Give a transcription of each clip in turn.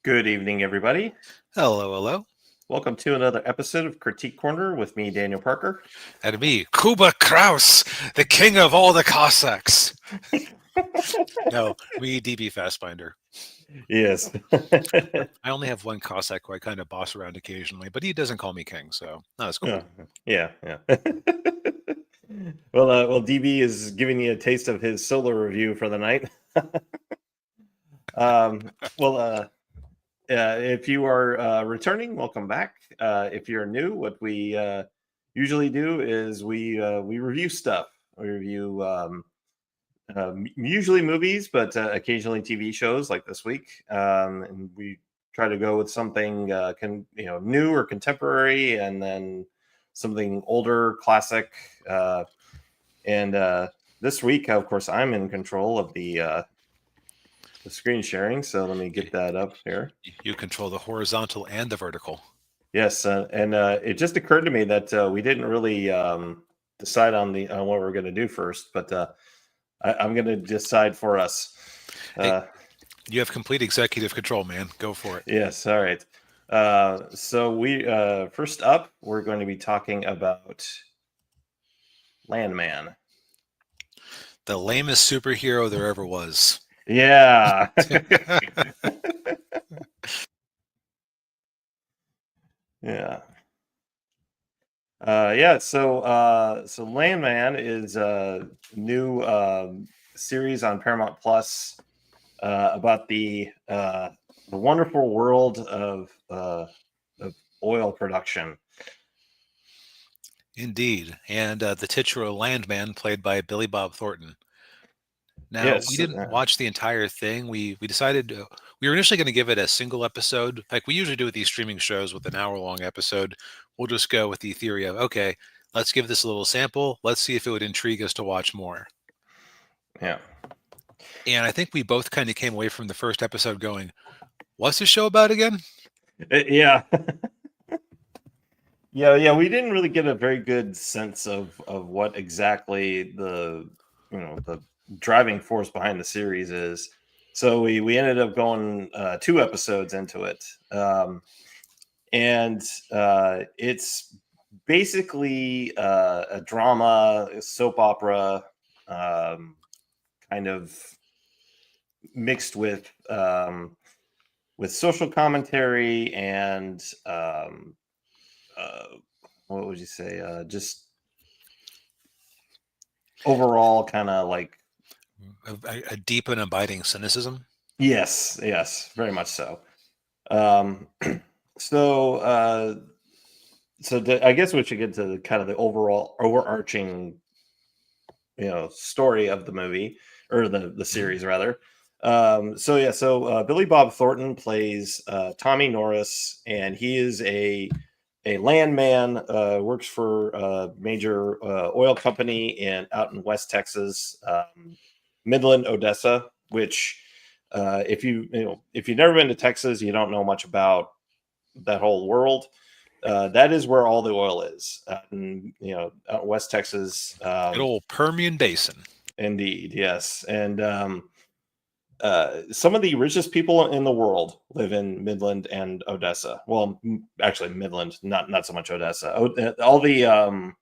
Good evening, everybody. Hello, hello. Welcome to another episode of Critique Corner with me, Daniel Parker. And me, Kuba Kraus, the king of all the Cossacks. No, me, DB Fastbinder. Yes. I only have one Cossack who I kind of boss around occasionally, but he doesn't call me king, so that's cool. Yeah. Well, DB is giving you a taste of his solo review for the night. um, well, if you are returning, welcome back. If you're new, what we usually do is we review stuff. We review usually movies, but occasionally TV shows like this week. And we try to go with something new or contemporary, and then something older, classic. And this week, of course, I'm in control of the screen sharing. So let me get that up here. You control the horizontal and the vertical. Yes, and it just occurred to me that we didn't really decide on what we're going to do first, but I'm going to decide for us. Hey, you have complete executive control, man. Go for it. Yes, all right. So we first up, we're going to be talking about Landman. The lamest superhero there ever was. Yeah. Yeah. So Landman is a new series on Paramount Plus about the wonderful world of oil production. Indeed. And the titular Landman, played by Billy Bob Thornton. Now, Yes, we didn't watch the entire thing. We decided we were initially going to give it a single episode, like we usually do with these streaming shows with an hour-long episode. We'll just go with the theory of, okay, let's give this a little sample. Let's see if it would intrigue us to watch more. Yeah. And I think we both kind of came away from the first episode going, what's the show about again? Yeah. Yeah, we didn't really get a very good sense of what exactly the driving force behind the series is. So we ended up going 2 episodes into it. And it's basically a drama, a soap opera, kind of mixed with social commentary and what would you say? Just overall, kind of like a deep and abiding cynicism. Yes, very much so. Um, so I guess we should get to kind of the overall overarching, story of the movie or the series rather. So Billy Bob Thornton plays Tommy Norris, and he is a landman, works for a major oil company out in West Texas, Midland, Odessa. Which, if you've never been to Texas, you don't know much about that whole world. That is where all the oil is, out in West Texas. Good old Permian Basin. Indeed, yes, and some of the richest people in the world live in Midland and Odessa. Well, actually, Midland, not so much Odessa. All the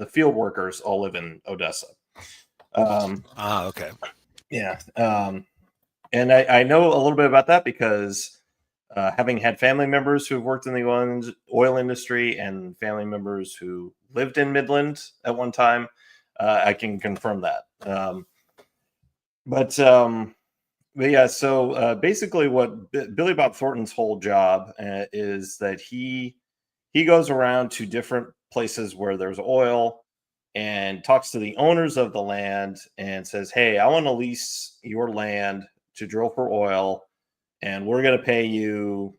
field workers all live in Odessa. Okay. Yeah, and I know a little bit about that because having had family members who've worked in the oil industry and family members who lived in Midland at one time, I can confirm that. But yeah, so basically, what Billy Bob Thornton's whole job is that he goes around to different places where there's oil and talks to the owners of the land and says, "Hey, I want to lease your land to drill for oil, and we're going to pay you,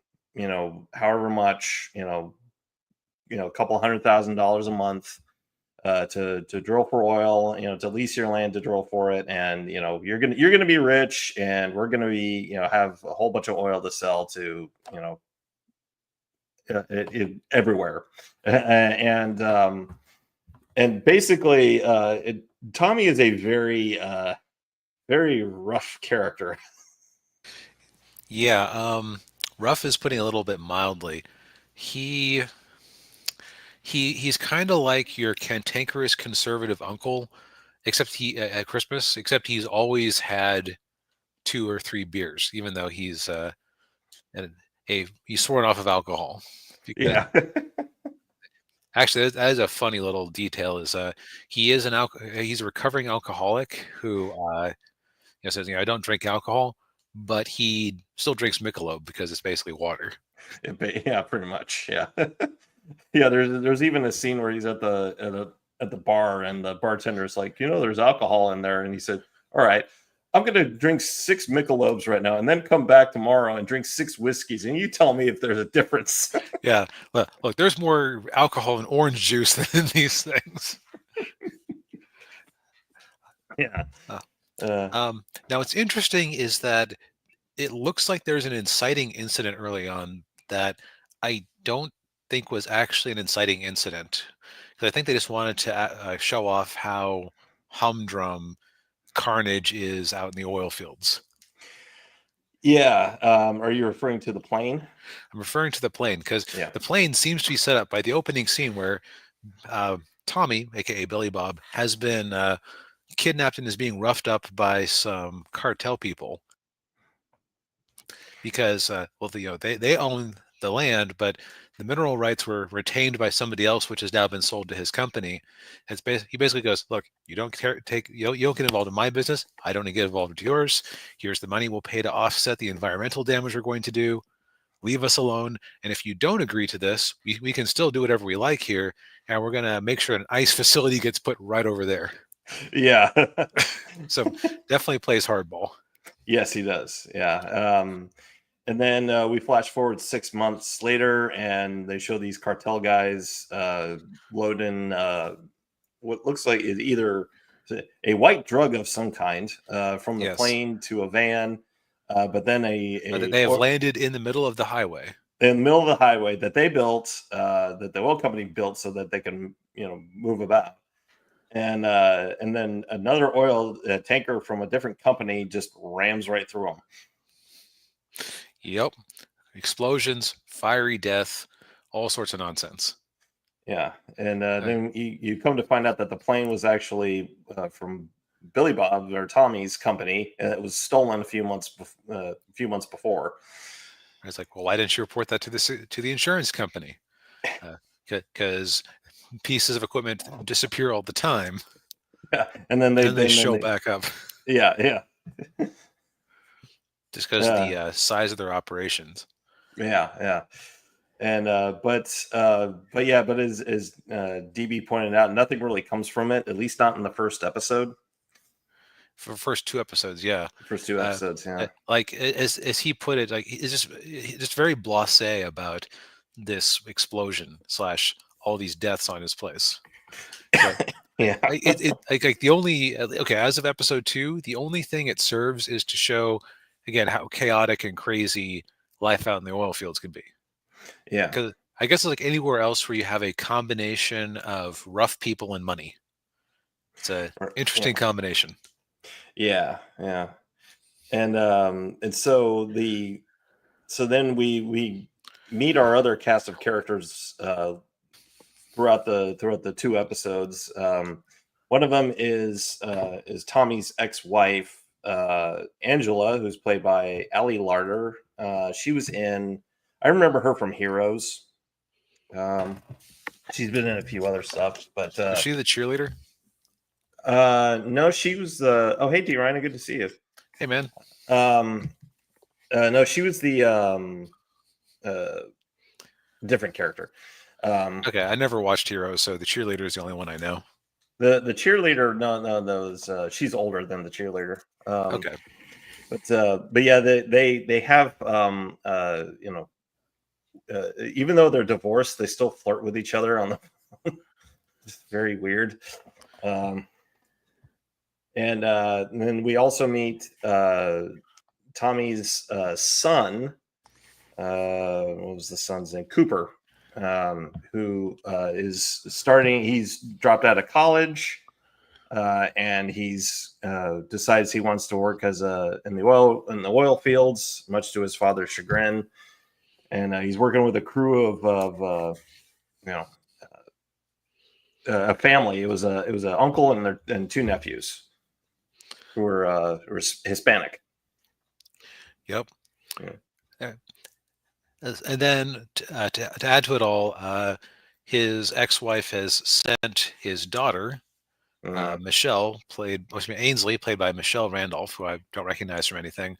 however much, a couple $100,000 a month." To drill for oil, to lease your land to drill for it, and you're gonna be rich, and we're gonna be have a whole bunch of oil to sell to everywhere, and basically, Tommy is a very very rough character. Yeah. Rough is putting it a little bit mildly. He he's kind of like your cantankerous conservative uncle, except he at Christmas, except he's always had 2 or 3 beers, even though he's and he's sworn off of alcohol. Because Yeah. actually, that is a funny little detail. Is he is he's a recovering alcoholic who says, I don't drink alcohol, but he still drinks Michelob because it's basically water. Yeah, pretty much. Yeah. Yeah, there's even a scene where he's at the bar, and the bartender's like, there's alcohol in there, and he said, "All right, I'm gonna drink 6 Michelobs right now, and then come back tomorrow and drink 6 whiskeys, and you tell me if there's a difference." Yeah, look, there's more alcohol in orange juice than in these things. Yeah. Uh, Uh, Now, what's interesting is that it looks like there's an inciting incident early on that I don't think was actually an inciting incident. Because I think they just wanted to show off how humdrum carnage is out in the oil fields. yeah. Are you referring to the plane? I'm referring to the plane because Yeah. the plane seems to be set up by the opening scene where Tommy, aka Billy Bob, has been kidnapped and is being roughed up by some cartel people because they own the land, but the mineral rights were retained by somebody else, which has now been sold to his company. He basically goes, look, you don't you don't get involved in my business. I don't get involved in yours. Here's the money we'll pay to offset the environmental damage we're going to do. Leave us alone. And if you don't agree to this, we can still do whatever we like here. And we're going to make sure an ice facility gets put right over there. Yeah. So definitely plays hardball. Yes, he does. Yeah. And then we flash forward 6 months later, and they show these cartel guys loading what looks like is either a white drug of some kind from the Yes. plane to a van, but then They have landed in the middle of the highway. in the middle of the highway that they built, that the oil company built so that they can move about. And then another oil tanker from a different company just rams right through them. Yep. Explosions, fiery death, all sorts of nonsense. Yeah, and then you come to find out that the plane was actually from Billy Bob or Tommy's company, and it was stolen a few months before. It's like, well, why didn't you report that to the insurance company? Because pieces of equipment disappear all the time, Yeah, and then and they show back up. Yeah, yeah, Just because of the size of their operations. yeah, yeah. And but as DB pointed out, nothing really comes from it, at least not in the first episode. For the first 2 episodes, yeah. First 2 episodes, yeah. Like as he put it, like it's just very blasé about this explosion / all these deaths on his place. So, Yeah. Like the only okay, as of episode 2, the only thing it serves is to show again how chaotic and crazy life out in the oil fields can be. Yeah. Because I guess it's like anywhere else where you have a combination of rough people and money. It's a interesting combination. Yeah, yeah. And so then we meet our other cast of characters throughout the 2 episodes. One of them is Tommy's ex-wife, Angela, who's played by Ali Larder. She was in. I remember her from Heroes. She's been in a few other stuff, but Was she the cheerleader? no, she was. Oh, hey, D. Ryan, good to see you. Hey, man. No, she was the different character. Okay, I never watched Heroes, so the cheerleader is the only one I know. The cheerleader, no, she's older than the cheerleader. Okay, but yeah, they have even though they're divorced, they still flirt with each other on the phone. It's very weird. And then we also meet Tommy's son. What was the son's name? Cooper, who is starting. He's dropped out of college, and he's decides he wants to work as in the oil fields, much to his father's chagrin. and he's working with a crew of you know a family. It was an uncle and two nephews who were Hispanic. Yep. Yeah. And then to add to it all, his ex-wife has sent his daughter, Michelle, Ainsley, played by Michelle Randolph, who I don't recognize from anything.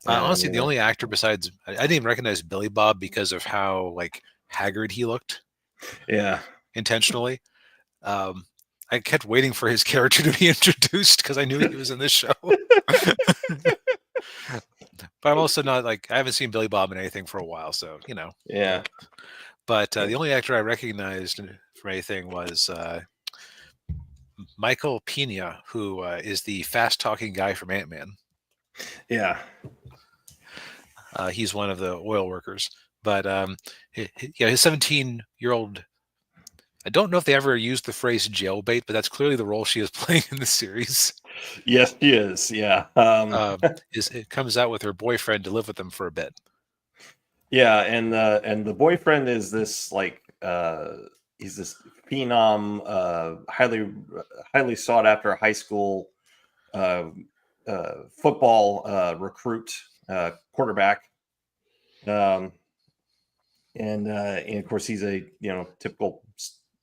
Honestly, the only actor besides I didn't even recognize Billy Bob because of how like haggard he looked. Yeah. Intentionally. I kept waiting for his character to be introduced because I knew he was in this show. But I'm also not like I haven't seen Billy Bob in anything for a while, so you know. Yeah. But the only actor I recognized from anything was Michael Pena, who is the fast-talking guy from Ant-Man. Yeah. He's one of the oil workers, but his 17-year-old. I don't know if they ever used the phrase jailbait, but that's clearly the role she is playing in the series. Yes, she is. Yeah. It comes out with her boyfriend to live with them for a bit. Yeah, and the boyfriend is this like he's this phenom, highly sought after high school football recruit, quarterback. And of course he's a typical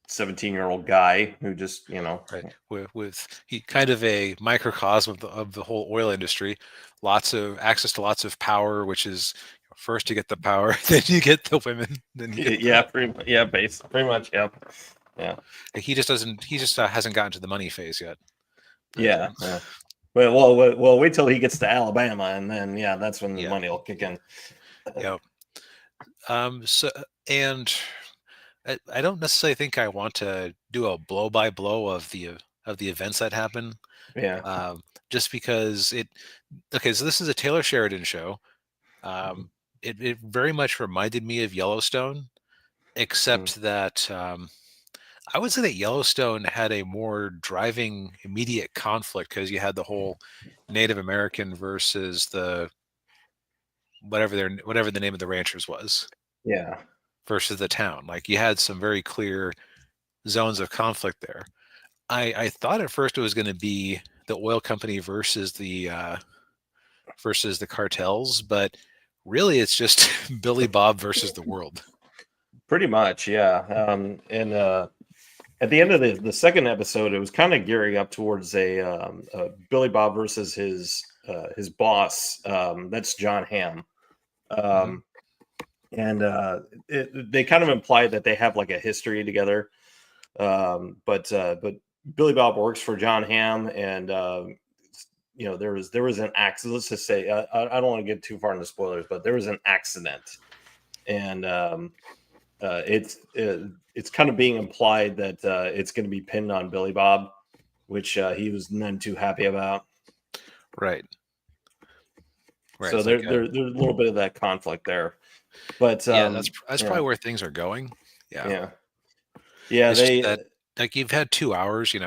17-year-old guy who just right with he kind of a microcosm of the whole oil industry, lots of access to lots of power, which is first you get the power, then you get the women, then you get pretty much yeah. He just hasn't gotten to the money phase yet. But, yeah. Well, wait till he gets to Alabama, and then that's when the money will kick in. Yep. So and I don't necessarily think I want to do a blow by blow of the events that happen. Yeah. Just because so this is a Taylor Sheridan show. It very much reminded me of Yellowstone, except that I would say that Yellowstone had a more driving immediate conflict because you had the whole Native American versus the whatever the name of the ranchers was. Yeah. Versus the town. Like you had some very clear zones of conflict there. I thought at first it was going to be the oil company versus the cartels, but really it's just Billy Bob versus the world. Pretty much, yeah. And at the end of the second episode, it was kind of gearing up towards a Billy Bob versus his boss. That's John Hamm. And they kind of imply that they have like a history together. But Billy Bob works for John Hamm, and there was an accident. Let's just say I don't want to get too far into spoilers, but there was an accident, and it's kind of being implied that it's going to be pinned on Billy Bob, which he was none too happy about. Right. So there's a little bit of that conflict there, but that's probably where things are going. Yeah. Like you've had 2 hours. We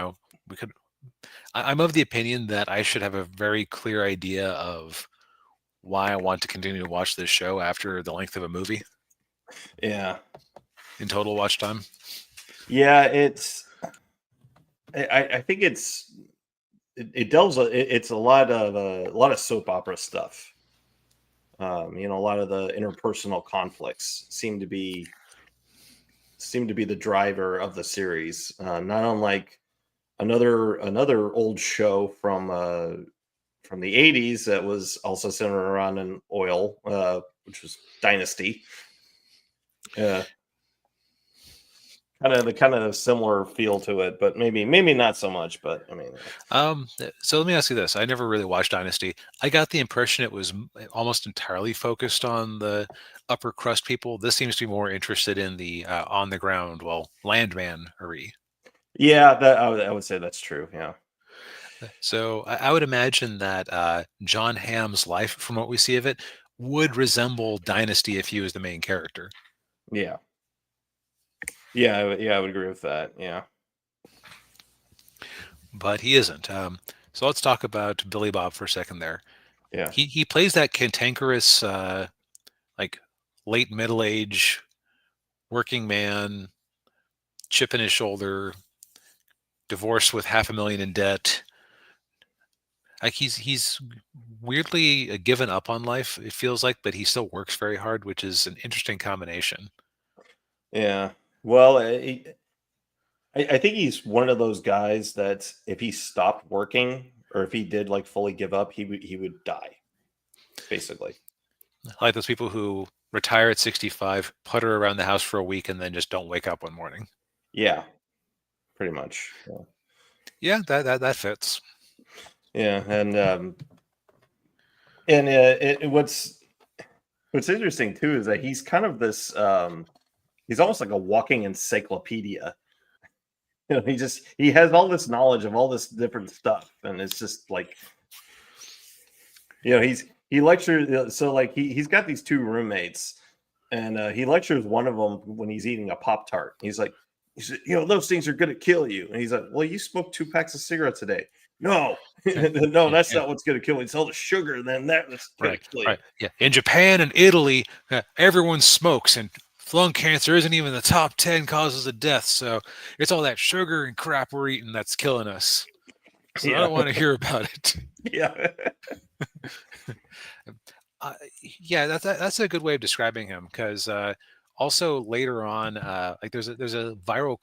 could. I'm of the opinion that I should have a very clear idea of why I want to continue to watch this show after the length of a movie. Yeah. In total watch time. Yeah, I think it delves. It's a lot of soap opera stuff. A lot of the interpersonal conflicts seem to be the driver of the series. Not unlike another old show from the 80s that was also centered around an oil, which was Dynasty. Kind of a similar feel to it, but maybe not so much. But I mean, so let me ask you this: I never really watched Dynasty. I got the impression it was almost entirely focused on the upper crust people. This seems to be more interested in the on the ground, Landman. Yeah, that I would say that's true. Yeah. So I would imagine that John Hamm's life, from what we see of it, would resemble Dynasty if he was the main character. Yeah. Yeah, I would agree with that. Yeah. But he isn't. So let's talk about Billy Bob for a second there. Yeah. He plays that cantankerous, like late middle age working man, chip in his shoulder, divorced with $500,000 in debt. Like he's weirdly given up on life, it feels like, but he still works very hard, which is an interesting combination. Yeah. Well, I think he's one of those guys that if he stopped working or if he did like fully give up, he would die, basically. Like those people who retire at 65, putter around the house for a week, and then just don't wake up one morning. Yeah, pretty much. Yeah, Yeah, that fits. yeah. And what's interesting too is that he's kind of this he's almost like a walking encyclopedia. He has all this knowledge of all this different stuff, and it's just like he lectures. So like he's got these two roommates, and he lectures one of them when he's eating a Pop Tart. He said, those things are gonna kill you. And he's like, well, you smoked 2 packs of cigarettes a day. No, no, Yeah, that's yeah. not what's gonna kill you. It's all the sugar. Then that's gonna Right, kill you. right. Yeah. In Japan and Italy, everyone smokes, and lung cancer isn't even the top 10 causes of death. So it's all that sugar and crap we're eating that's killing us. So I Yeah, don't want to hear about it. yeah, Uh, yeah, that's a good way of describing him, because also later on, like there's a viral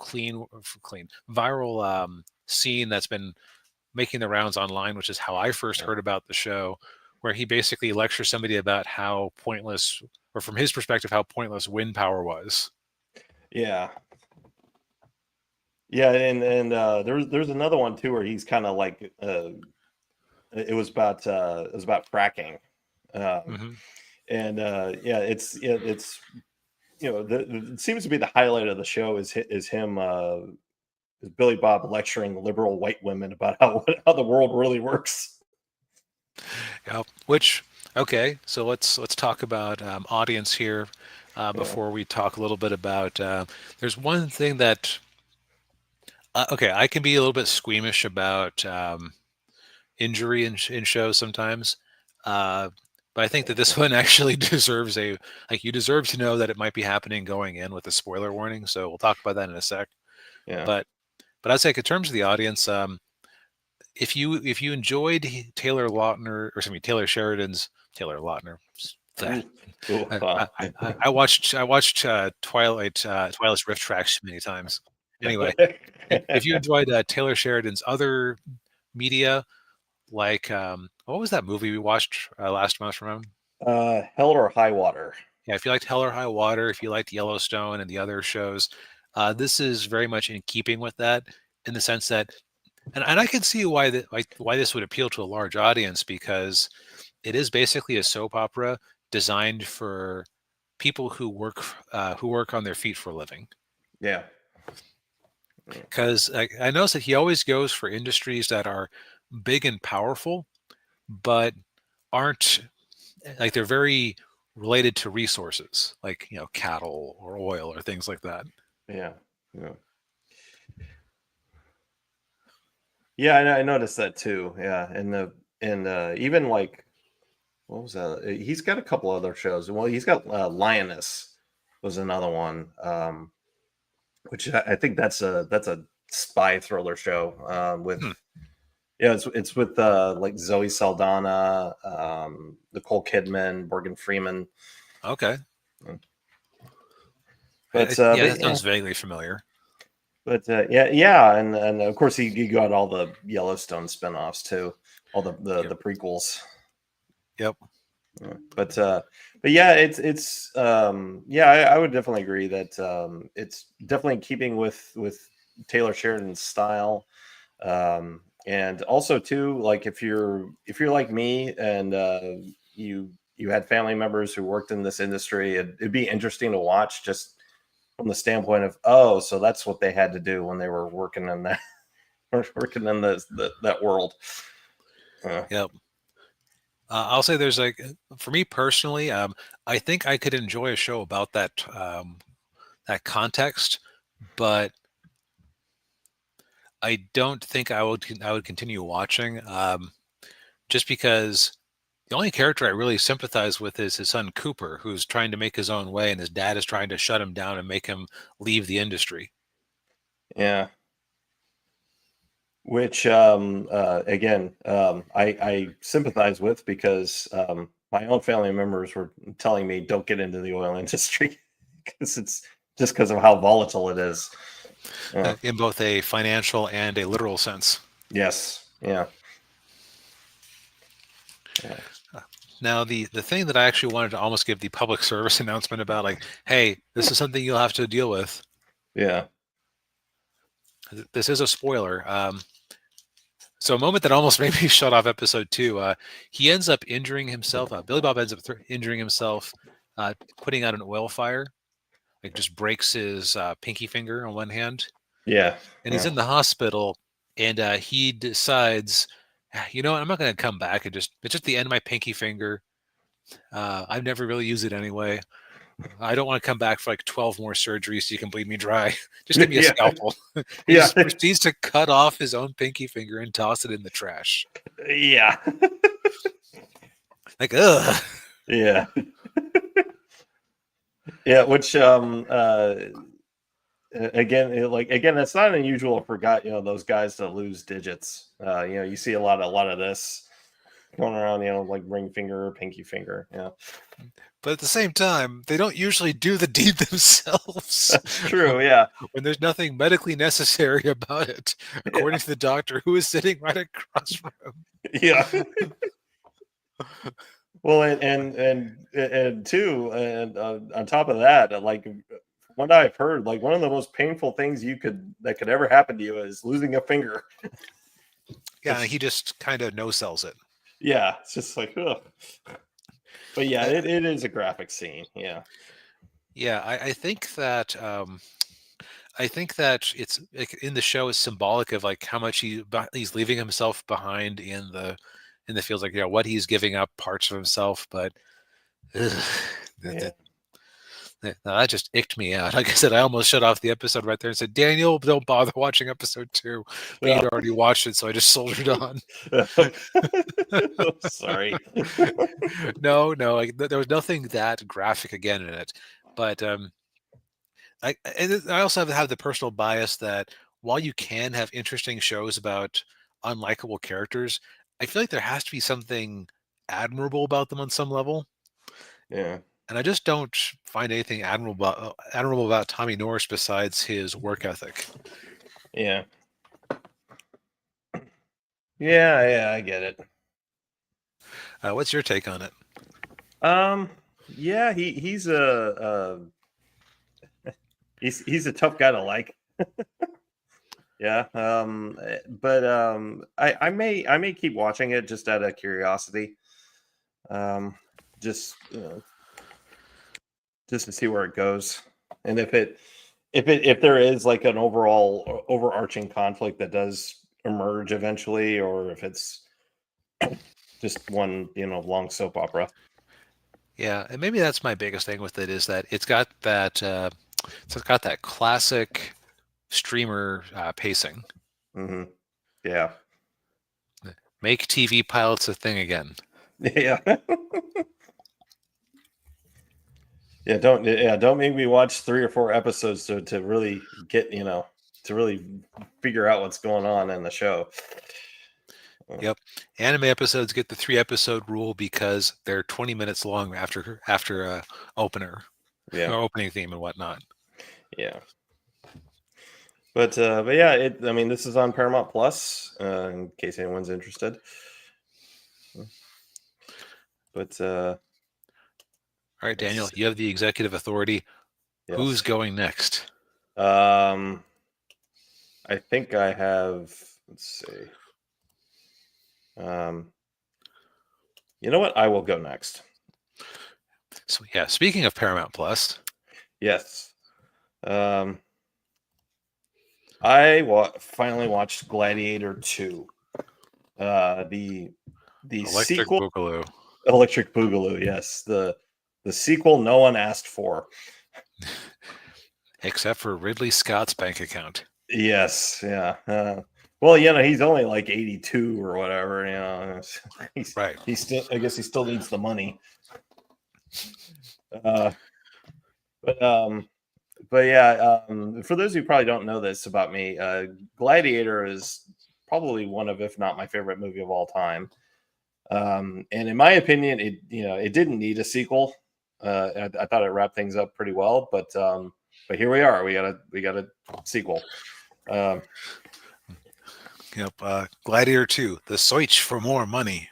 scene that's been making the rounds online, which is how I first heard about the show, where he basically lectures somebody about how pointless, or from his perspective, how pointless wind power was. yeah. Yeah, and there's another one too where he's kind of like it was about fracking, um, Hmm. and yeah, it's it seems to be the highlight of the show is him is Billy Bob lecturing liberal white women about how the world really works. Yeah. Which, okay, so let's talk about audience here, Yeah, before we talk a little bit about. There's one thing that okay, I can be a little bit squeamish about injury in shows sometimes. But I think that this one actually deserves like, you deserve to know that it might be happening going in with a spoiler warning. So we'll talk about that in a sec. yeah. But I'd say, in terms of the audience, if you enjoyed Taylor Sheridan's Taylor Lautner. Ooh, ooh, I watched Twilight's Rift Tracks many times. Anyway, if you enjoyed Taylor Sheridan's other media, like what was that movie we watched last month from him? Hell or High Water. Yeah, if you liked Hell or High Water, if you liked Yellowstone and the other shows, this is very much in keeping with that, in the sense that, and I can see why this would appeal to a large audience, because it is basically a soap opera designed for people who work on their feet for a living. Yeah, Because I notice that he always goes for industries that are big and powerful, but aren't, like, they're very related to resources, like, cattle or oil or things like that. yeah, yeah. Yeah, I noticed that too. Yeah, and even like what was that? He's got a couple other shows. Well, he's got Lioness was another one, which I think that's a spy thriller show with Hmm, yeah, it's with like Zoe Saldana, Nicole Kidman, Morgan Freeman. okay. Yeah, But that yeah, sounds vaguely familiar. yeah, and of course he got all the Yellowstone spinoffs too, all Yep. the prequels. Yep. Yeah. But yeah, it's yeah, I would definitely agree that it's definitely in keeping with Taylor Sheridan's style. And also too, like if you're like me and you had family members who worked in this industry, it'd be interesting to watch just from the standpoint of, oh, so that's what they had to do when they were working in that working in that world. Uh, Yep. I'll say, there's, like, for me personally, I think I could enjoy a show about that context, but I don't think I would continue watching, just because The only character I really sympathize with is his son Cooper, who's trying to make his own way, and his dad is trying to shut him down and make him leave the industry. Yeah. Which again, I sympathize with because my own family members were telling me don't get into the oil industry because it's just because of how volatile it is. In both a financial and a literal sense. Yes. Yeah. Now, the thing that I actually wanted to almost give the public service announcement about, like, hey, this is something you'll have to deal with. Yeah. This is a spoiler. So a moment that almost made me shut off episode 2. He ends up injuring himself. Billy Bob ends up injuring himself, putting out an oil fire. Like, just breaks his pinky finger on one hand. Yeah. And he's in the hospital, and he decides, you know what, I'm not going to come back. It's just the end of my pinky finger. I've never really used it anyway. I don't want to come back for like 12 more surgeries so you can bleed me dry. Just give me a scalpel. He just proceeds to cut off his own pinky finger and toss it in the trash. Yeah. Like, ugh. Yeah. Yeah, which again, it's not unusual for those guys to lose digits. You see a lot of this going around, like ring finger or pinky finger. Yeah. But at the same time, they don't usually do the deed themselves. That's true, yeah. When there's nothing medically necessary about it, according to the doctor who is sitting right across from him. Yeah. Well, and too, and on top of that, like what I've heard, like one of the most painful things that could ever happen to you is losing a finger. Yeah, he just kind of no-sells it. Yeah, it's just like, ugh. But yeah, it is a graphic scene. Yeah. Yeah, I think that it's like, in the show is symbolic of like how much he's leaving himself behind in the fields, like, what he's giving up parts of himself, but that just icked me out. Like I said, I almost shut off the episode right there and said, Daniel, don't bother watching episode 2. But you'd already watched it, so I just soldiered on. Sorry. No, like, there was nothing that graphic again in it. But I also have the personal bias that while you can have interesting shows about unlikable characters, I feel like there has to be something admirable about them on some level. Yeah. And I just don't find anything admirable about Tommy Norris besides his work ethic. Yeah. Yeah, I get it. What's your take on it? Yeah, he's a he's a tough guy to like. Yeah. But I may keep watching it just out of curiosity. Just just to see where it goes, and if there is like an overall overarching conflict that does emerge eventually, or if it's just one long soap opera. Yeah, and maybe that's my biggest thing with it, is that it's got that classic streamer pacing. Mm-hmm. Yeah. Make TV pilots a thing again. Yeah. Yeah, don't make me watch 3 or 4 episodes to really get, to really figure out what's going on in the show. Yep. Anime episodes get the 3-episode rule because they're 20 minutes long after opener. Yeah. Opening theme and whatnot. Yeah. But yeah, this is on Paramount Plus, in case anyone's interested. But all right, Daniel, you have the executive authority. Yes. Who's going next? I think I have. Let's see. You know what? I will go next. So yeah, speaking of Paramount Plus. Yes. I finally watched Gladiator 2. The Electric sequel. Boogaloo. Electric Boogaloo, yes. The sequel no one asked for. Except for Ridley Scott's bank account. Yes, yeah. Well, he's only like 82 or whatever. Right. He's still. I guess he still needs the money. Uh, but but yeah, for those who probably don't know this about me, Gladiator is probably one of, if not my favorite movie of all time. And in my opinion, it didn't need a sequel. I thought it wrapped things up pretty well, but here we are. We got a sequel. Um, Yep. Gladiator 2, the search for more money.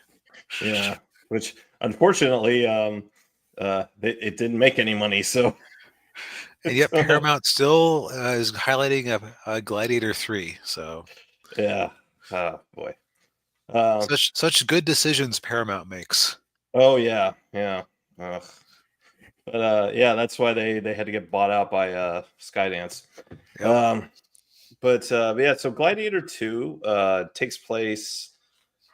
yeah, which unfortunately, it didn't make any money. So, And yet Paramount still is highlighting a Gladiator 3. So yeah, oh boy. such good decisions Paramount makes. Oh yeah, yeah. Ugh. But yeah, that's why they had to get bought out by Skydance. Yep. But yeah, so Gladiator 2 takes place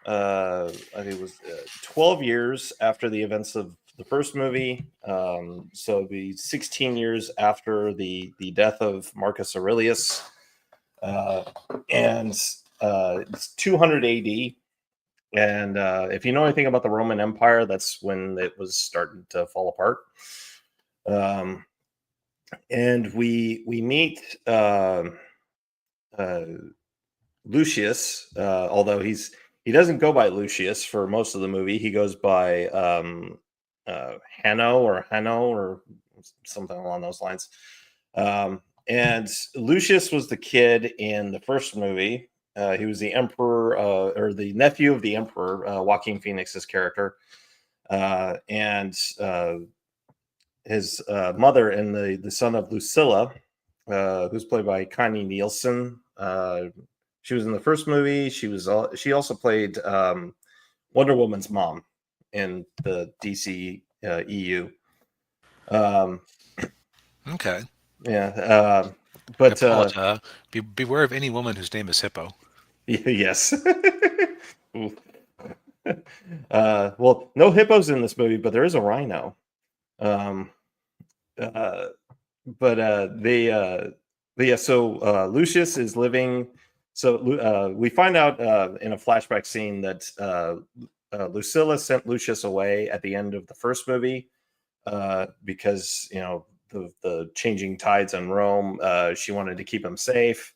I think it was 12 years after the events of the first movie. So it'd be 16 years after the death of Marcus Aurelius. And it's 200 AD. And if you know anything about the Roman Empire, that's when it was starting to fall apart. And we meet Lucius, although he doesn't go by Lucius for most of the movie. He goes by Hanno or something along those lines. And Lucius was the kid in the first movie. He was the emperor or the nephew of the emperor, Joaquin Phoenix's character. And his mother and the son of Lucilla, who's played by Connie Nielsen. She was in the first movie. She also played Wonder Woman's mom in the DC EU. Okay. Yeah, but beware of any woman whose name is Hippo. Yes. Well, no hippos in this movie, but there is a rhino. Um, but yeah, so Lucius is living. So we find out in a flashback scene that Lucilla sent Lucius away at the end of the first movie because the changing tides in Rome. She wanted to keep him safe,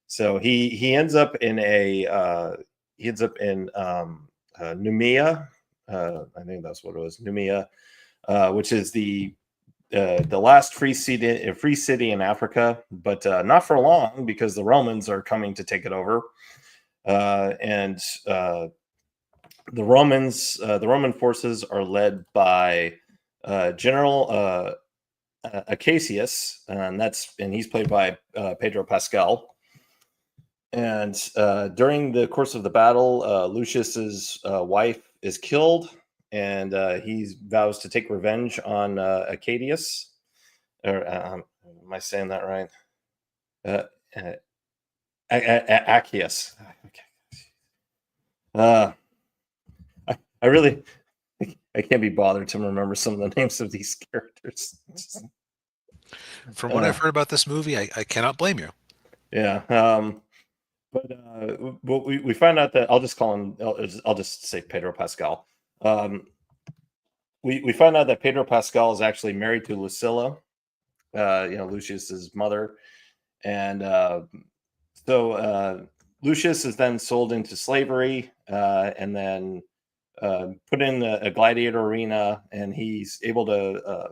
so he ends up in Numia. I think that's what it was, Numia, which is the last free city in Africa, but not for long because the Romans are coming to take it over. And the Roman forces are led by General Acacius, and he's played by Pedro Pascal. And during the course of the battle, Lucius's wife is killed, and he vows to take revenge on Acadius. Or am I saying that right? Accius. Okay. I really I can't be bothered to remember some of the names of these characters. From what I've heard about this movie, I cannot blame you. Yeah. But we find out that I'll just call him. I'll just say Pedro Pascal. We find out that Pedro Pascal is actually married to Lucilla, Lucius's mother, and so Lucius is then sold into slavery, and then put in a gladiator arena, and he's able to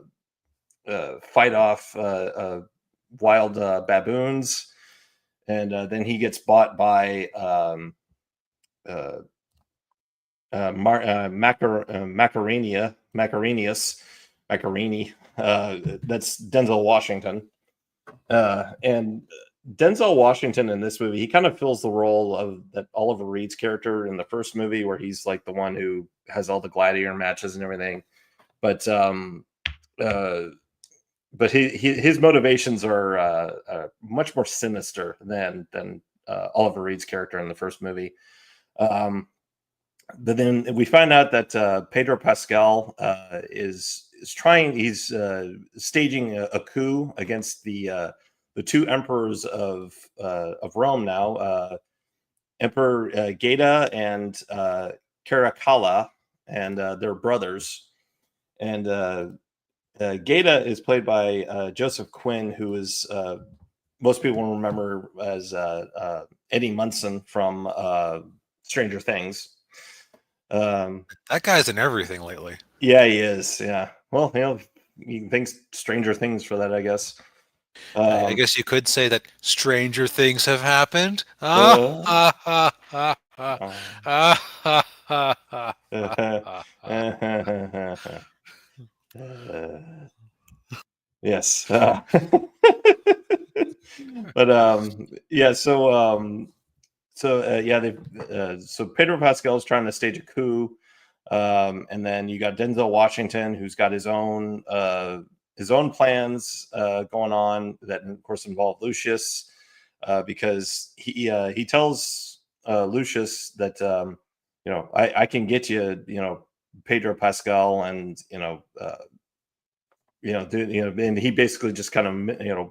fight off wild baboons. And then he gets bought by Macarini. That's Denzel Washington. And Denzel Washington in this movie, he kind of fills the role of that Oliver Reed's character in the first movie, where he's like the one who has all the gladiator matches and everything. But his motivations are much more sinister than Oliver Reed's character in the first movie. But then we find out that Pedro Pascal is trying. He's staging a coup against the two emperors of Rome now, Emperor Geta and Caracalla, and they're brothers. And Geta is played by Joseph Quinn, who is most people remember as Eddie Munson from Stranger Things. That guy's in everything lately. Yeah, he is. Yeah. Well, you can thank Stranger Things for that, I guess. I guess you could say that stranger things have happened. Yes. But yeah, yeah, they so Pedro Pascal is trying to stage a coup, and then you got Denzel Washington, who's got his own plans going on that, of course, involve Lucius, because he tells Lucius that I can get you, Pedro Pascal, and and he basically just kind of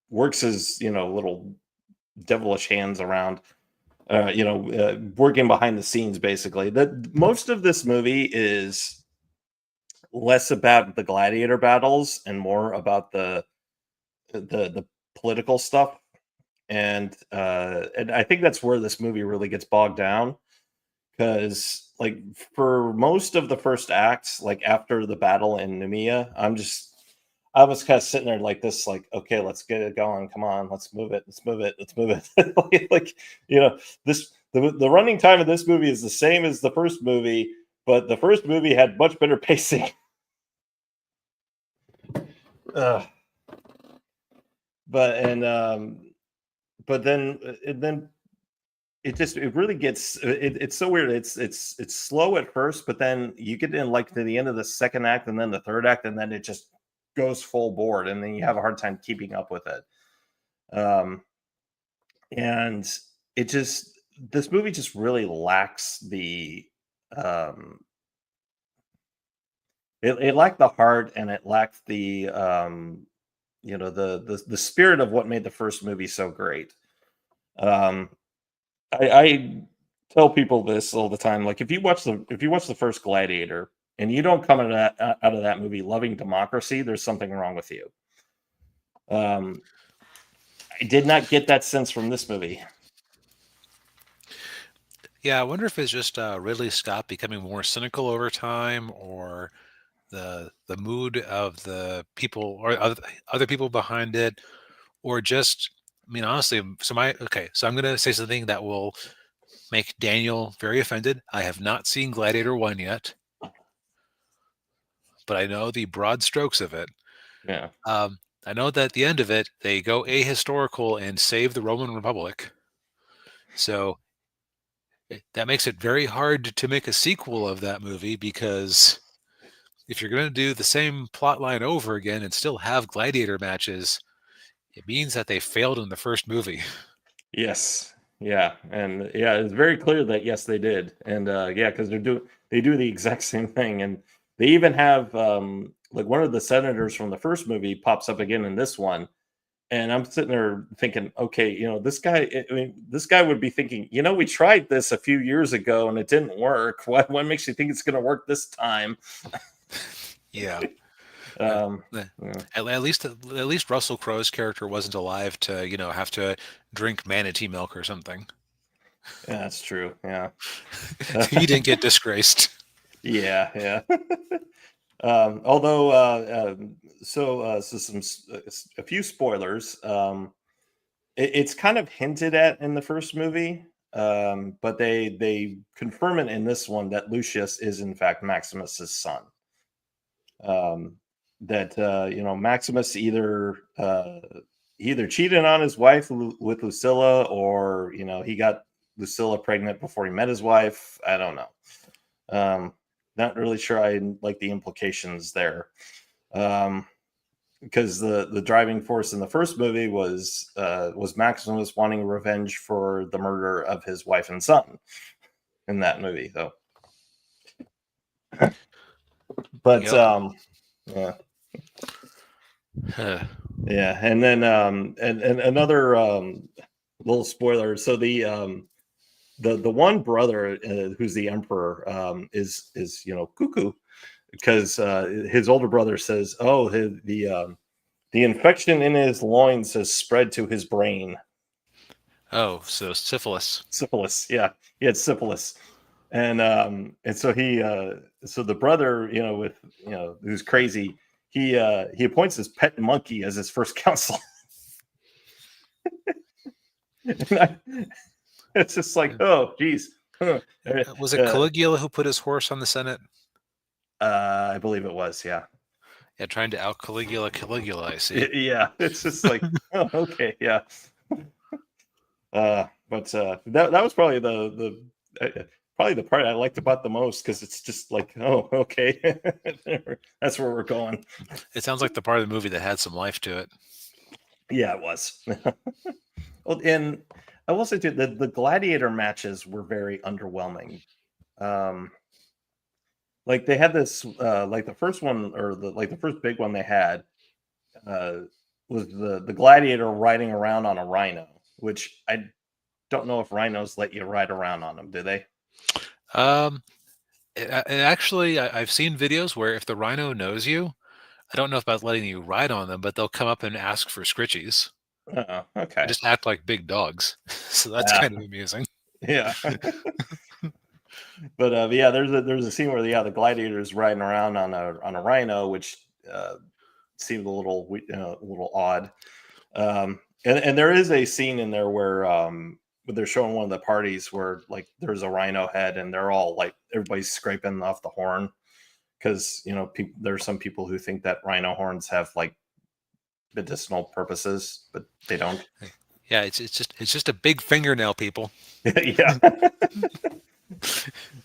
works his little devilish hands around, working behind the scenes. Basically, that most of this movie is less about the gladiator battles and more about the political stuff, and I think that's where this movie really gets bogged down, because like for most of the first act, like after the battle in Nemea, I was kind of sitting there like this, like, okay, let's get it going. Come on, let's move it. Let's move it. Let's move it. like, the running time of this movie is the same as the first movie, but the first movie had much better pacing. But then it really gets it's so weird. It's slow at first, but then you get in like to the end of the second act and then the third act, and then it just goes full board, and then you have a hard time keeping up with it. And this movie just really lacks it lacked the heart, and it lacked the the spirit of what made the first movie so great. I tell people this all the time. Like, if you watch the first Gladiator and you don't come out of that movie loving democracy, there's something wrong with you. I did not get that sense from this movie. Yeah, I wonder if it's just Ridley Scott becoming more cynical over time, or the mood of the people or other people behind it, or just, I mean, honestly, so I'm gonna say something that will make Daniel very offended. I have not seen Gladiator 1 yet, but I know the broad strokes of it. Yeah. I know that at the end of it, they go ahistorical and save the Roman Republic. So that makes it very hard to make a sequel of that movie, because if you're going to do the same plot line over again and still have gladiator matches, it means that they failed in the first movie. Yes. Yeah. And yeah, it's very clear that yes, they did. And yeah, because they do the exact same thing. And they even have like one of the senators from the first movie pops up again in this one. And I'm sitting there thinking, okay, this guy, this guy would be thinking, we tried this a few years ago and it didn't work. What makes you think it's going to work this time? Yeah. Yeah. At least Russell Crowe's character wasn't alive to have to drink manatee milk or something. Yeah, that's true. Yeah. He didn't get disgraced. Yeah, yeah. Although, so a few spoilers. It's kind of hinted at in the first movie, but they confirm it in this one that Lucius is in fact Maximus's son. That Maximus either cheated on his wife with Lucilla, or he got Lucilla pregnant before he met his wife. I don't know. Not really sure I like the implications there, because the driving force in the first movie was Maximus wanting revenge for the murder of his wife and son in that movie, though. But Yep. yeah. Yeah, and then and another little spoiler. So the one brother who's the emperor is cuckoo because his older brother says, "Oh, the infection in his loins has spread to his brain." Oh, so syphilis. Syphilis, yeah, he had syphilis, and so so the brother, with who's crazy, he appoints his pet monkey as his first counsel. It's just like, oh, geez. Was it Caligula who put his horse on the Senate? I believe it was, yeah. Yeah, trying to out Caligula, I see. Yeah, it's just like, oh, okay, yeah. But that was probably probably the part I liked about the most because it's just like, oh, okay, that's where we're going. It sounds like the part of the movie that had some life to it. Yeah, it was. Well, and I will say too, the gladiator matches were very underwhelming. Like they had this, like the first one or the first big one they had uh, was the gladiator riding around on a rhino, which I don't know if rhinos let you ride around on them, do they? Um, actually, I've seen videos where if the rhino knows you, I don't know about letting you ride on them, but they'll come up and ask for scritchies. Oh, They okay. just act like big dogs, so that's Yeah, kind of amusing. yeah. But yeah, there's a scene where the gladiator is riding around on a rhino, which seemed a little odd. And there is a scene in there where they're showing one of the parties where like there's a rhino head and they're all like everybody's scraping off the horn because there's some people who think that rhino horns have like medicinal purposes, but they don't. Yeah, it's just a big fingernail, people. Yeah.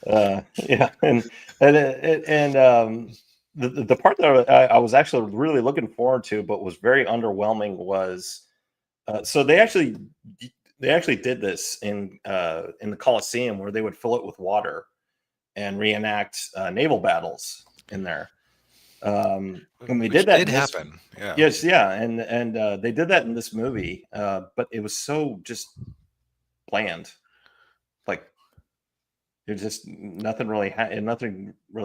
Yeah, and the part that I was actually really looking forward to, but was very underwhelming, was so they actually did this in the Colosseum where they would fill it with water and reenact naval battles in there. And they Which did that did in this. happen. Yeah. Yes, yeah, and they did that in this movie, but it was so just bland. Like it just nothing really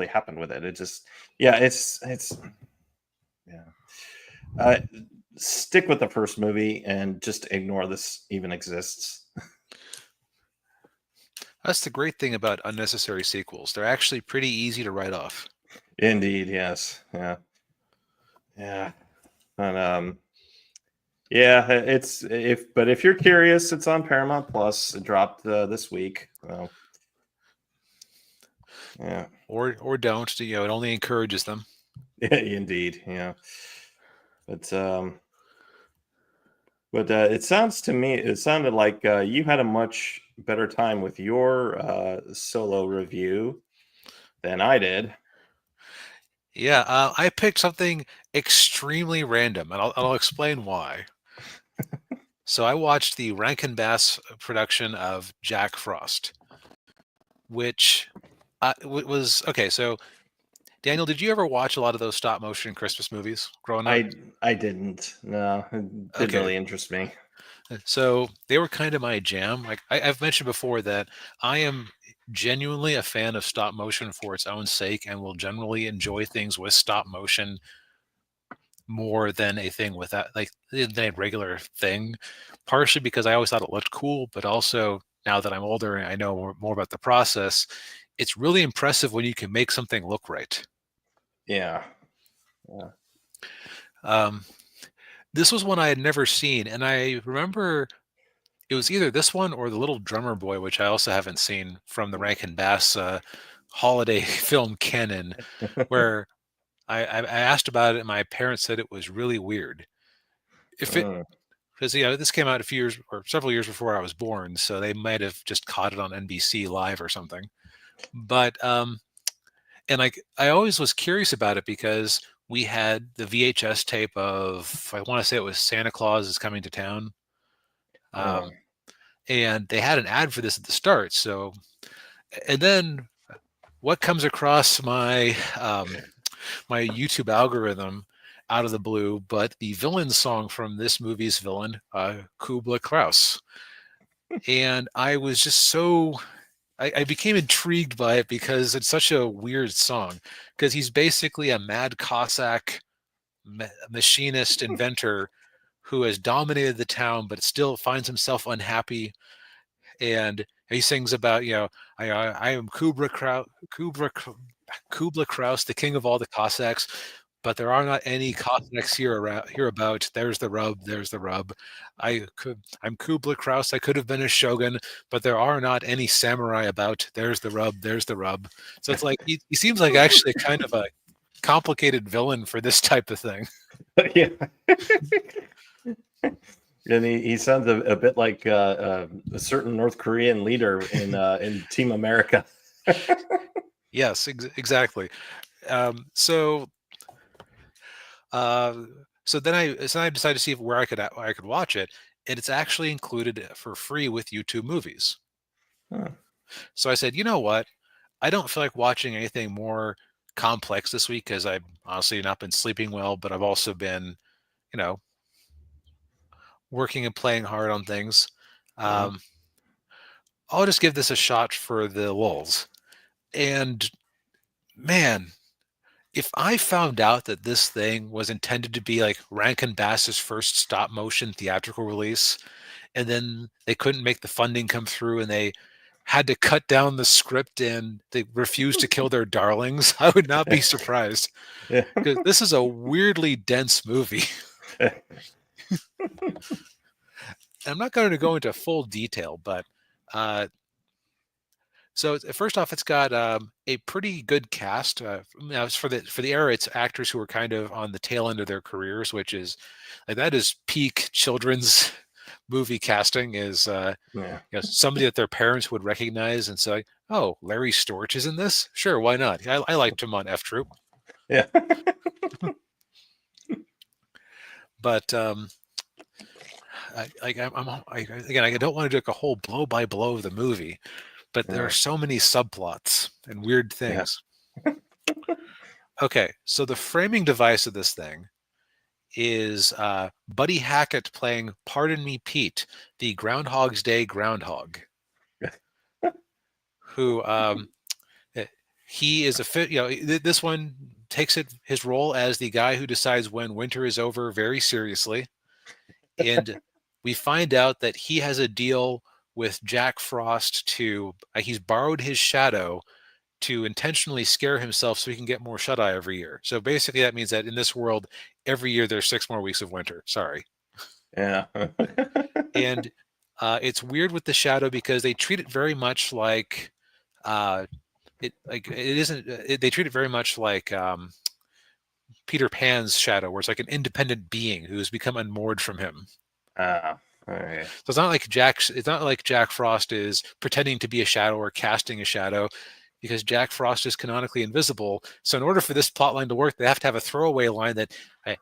happened with it. It just yeah, it's yeah. Uh, Stick with the first movie and just ignore this even exists. That's the great thing about unnecessary sequels. They're actually pretty easy to write off. Indeed, yes, yeah, yeah, and yeah, if you're curious, it's on Paramount Plus. It dropped this week. So, yeah, Or don't. It only encourages them. indeed, yeah, but it sounded like you had a much better time with your solo review than I did. Yeah, I picked something extremely random, and I'll explain why. So I watched the Rankin Bass production of Jack Frost, which was okay. So Daniel, did you ever watch a lot of those stop motion Christmas movies growing up? I didn't. No, it didn't Okay, really interest me. so they were kind of my jam. Like I've mentioned before that I am genuinely a fan of stop motion for its own sake and will generally enjoy things with stop motion more than a thing without, like, than a regular thing. Partially because I always thought it looked cool, but also now that I'm older and I know more about the process, it's really impressive when you can make something look right. Yeah. Yeah. Um, this was one I had never seen, and I remember it was either this one or the Little Drummer Boy, which I also haven't seen from the Rankin Bass holiday film canon, where I asked about it, and my parents said it was really weird. If it Mm, Because this came out a few years or several years before I was born, so they might have just caught it on NBC Live or something. But and like I always was curious about it because we had the VHS tape of, I want to say it was Santa Claus is Coming to Town, mm, um, and they had an ad for this at the start. So and then what comes across my YouTube algorithm out of the blue, but the villain song from this movie's villain, Kubla Kraus. And I was just so I became intrigued by it because it's such a weird song. Because he's basically a mad Cossack machinist inventor who has dominated the town, but still finds himself unhappy. And he sings about, I am Kubla Kraus, the king of all the Cossacks, but there are not any Cossacks hereabout. There's the rub. There's the rub. I'm Kubla Kraus. I could have been a shogun, but there are not any samurai about. There's the rub. There's the rub. So it's like he seems like actually kind of a complicated villain for this type of thing. Yeah. And he sounds a bit like a certain North Korean leader in Team America. Yes, exactly. So then I decided to see where I could watch it, and it's actually included for free with YouTube Movies. Huh. So I said, you know what? I don't feel like watching anything more complex this week because I've honestly not been sleeping well, but I've also been, working and playing hard on things. I'll just give this a shot for the lulz. And man, if I found out that this thing was intended to be like Rankin Bass's first stop motion theatrical release, and then they couldn't make the funding come through and they had to cut down the script and they refused to kill their darlings, I would not be surprised. Yeah. Because this is a weirdly dense movie. I'm not going to go into full detail, but so first off, it's got a pretty good cast. Now, for the era, it's actors who are kind of on the tail end of their careers, which is like that is peak children's movie casting. Is somebody that their parents would recognize and say, "Oh, Larry Storch is in this? Sure, why not? I liked him on F Troop." Yeah. But I don't want to do like a whole blow by blow of the movie, but there are so many subplots and weird things. Yeah. Okay, so the framing device of this thing is Buddy Hackett playing Pardon Me Pete, the Groundhog's Day groundhog, who he is this one takes his role as the guy who decides when winter is over very seriously. And we find out that he has a deal with Jack Frost he's borrowed his shadow to intentionally scare himself so he can get more shut-eye every year. So basically that means that in this world, every year there's 6 more weeks of winter. Sorry. Yeah. And it's weird with the shadow because they treat it very much like they treat it very much like Peter Pan's shadow, where it's like an independent being who has become unmoored from him. Okay. So it's not like Jack Frost is pretending to be a shadow or casting a shadow, because Jack Frost is canonically invisible. So in order for this plot line to work, they have to have a throwaway line that,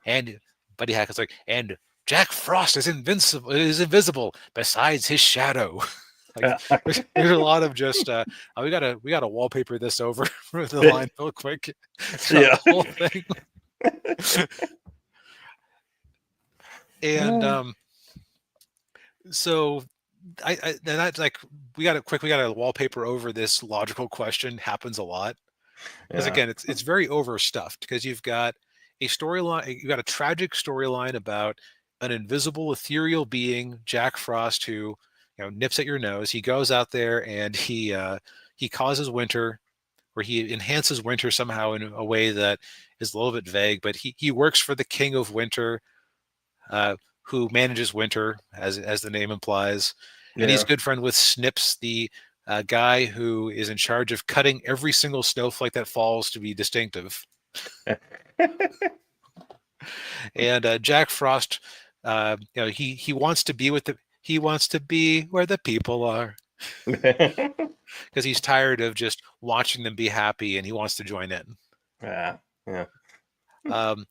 and Buddy Hackett's like, and Jack Frost is invisible besides his shadow. There's a lot of just we gotta wallpaper this over for the line real quick. Yeah. The whole thing. And so that's like we gotta wallpaper over this logical question. Happens a lot because again it's very overstuffed because you've got a tragic storyline about an invisible ethereal being, Jack Frost, who nips at your nose. He goes out there and he causes winter, or he enhances winter somehow in a way that is a little bit vague, but he works for the king of winter, who manages winter, as the name implies. And he's good friend with Snips, the guy who is in charge of cutting every single snowflake that falls to be distinctive. And Jack Frost, he wants to be where the people are, because he's tired of just watching them be happy, and he wants to join in. Yeah. And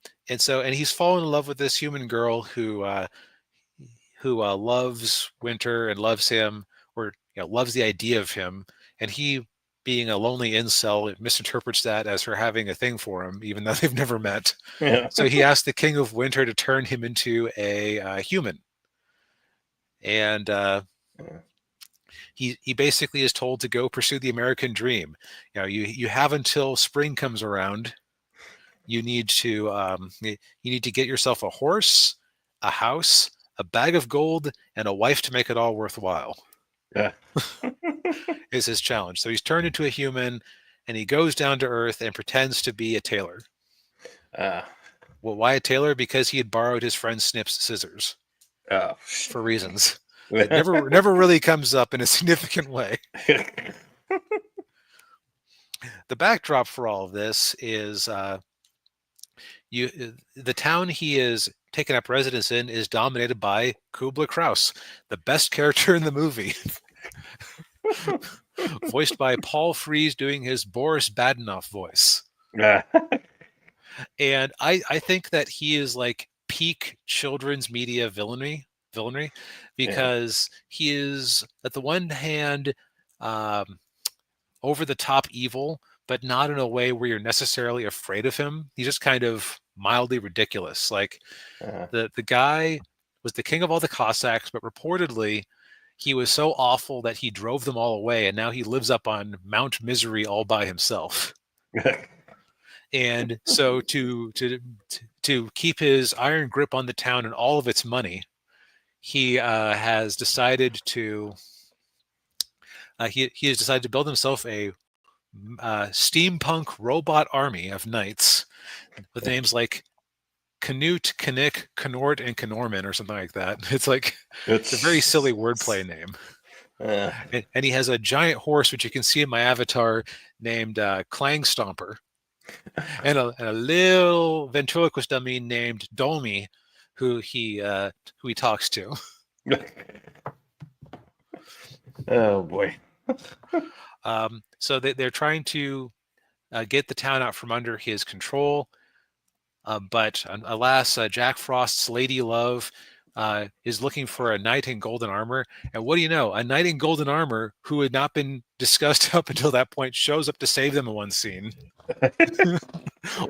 he's fallen in love with this human girl who loves Winter and loves him, or loves the idea of him, and he, being a lonely incel, misinterprets that as her having a thing for him, even though they've never met. Yeah. So he asks the King of Winter to turn him into a human. And he basically is told to go pursue the American dream. You have until spring comes around. You need to get yourself a horse, a house, a bag of gold, and a wife to make it all worthwhile. Yeah. Is his challenge. So he's turned into a human, and he goes down to Earth and pretends to be a tailor. Well, why a tailor? Because he had borrowed his friend Snip's scissors. For reasons that never really comes up in a significant way. The backdrop for all of this is the town he is taken up residence in is dominated by Kubla Kraus, the best character in the movie. Voiced by Paul Frees doing his Boris Badenoff voice. And I think that he is like peak children's media villainy, because he is, at the one hand, over the top evil, but not in a way where you're necessarily afraid of him. He's just kind of mildly ridiculous. Like the guy was the king of all the Cossacks, but reportedly he was so awful that he drove them all away, and now he lives up on Mount Misery all by himself. And so to keep his iron grip on the town and all of its money, he has decided to he has decided to build himself a steampunk robot army of knights with names like Canute, Knick, Knort, and Knorman or something like that. It's a very silly wordplay name. And he has a giant horse, which you can see in my avatar, named Clang Stomper, and a little ventriloquist dummy named Dolmy, who he talks to. Oh boy. So they're trying to get the town out from under his control. But alas, Jack Frost's lady love is looking for a knight in golden armor. And what do you know? A knight in golden armor who had not been discussed up until that point shows up to save them in one scene.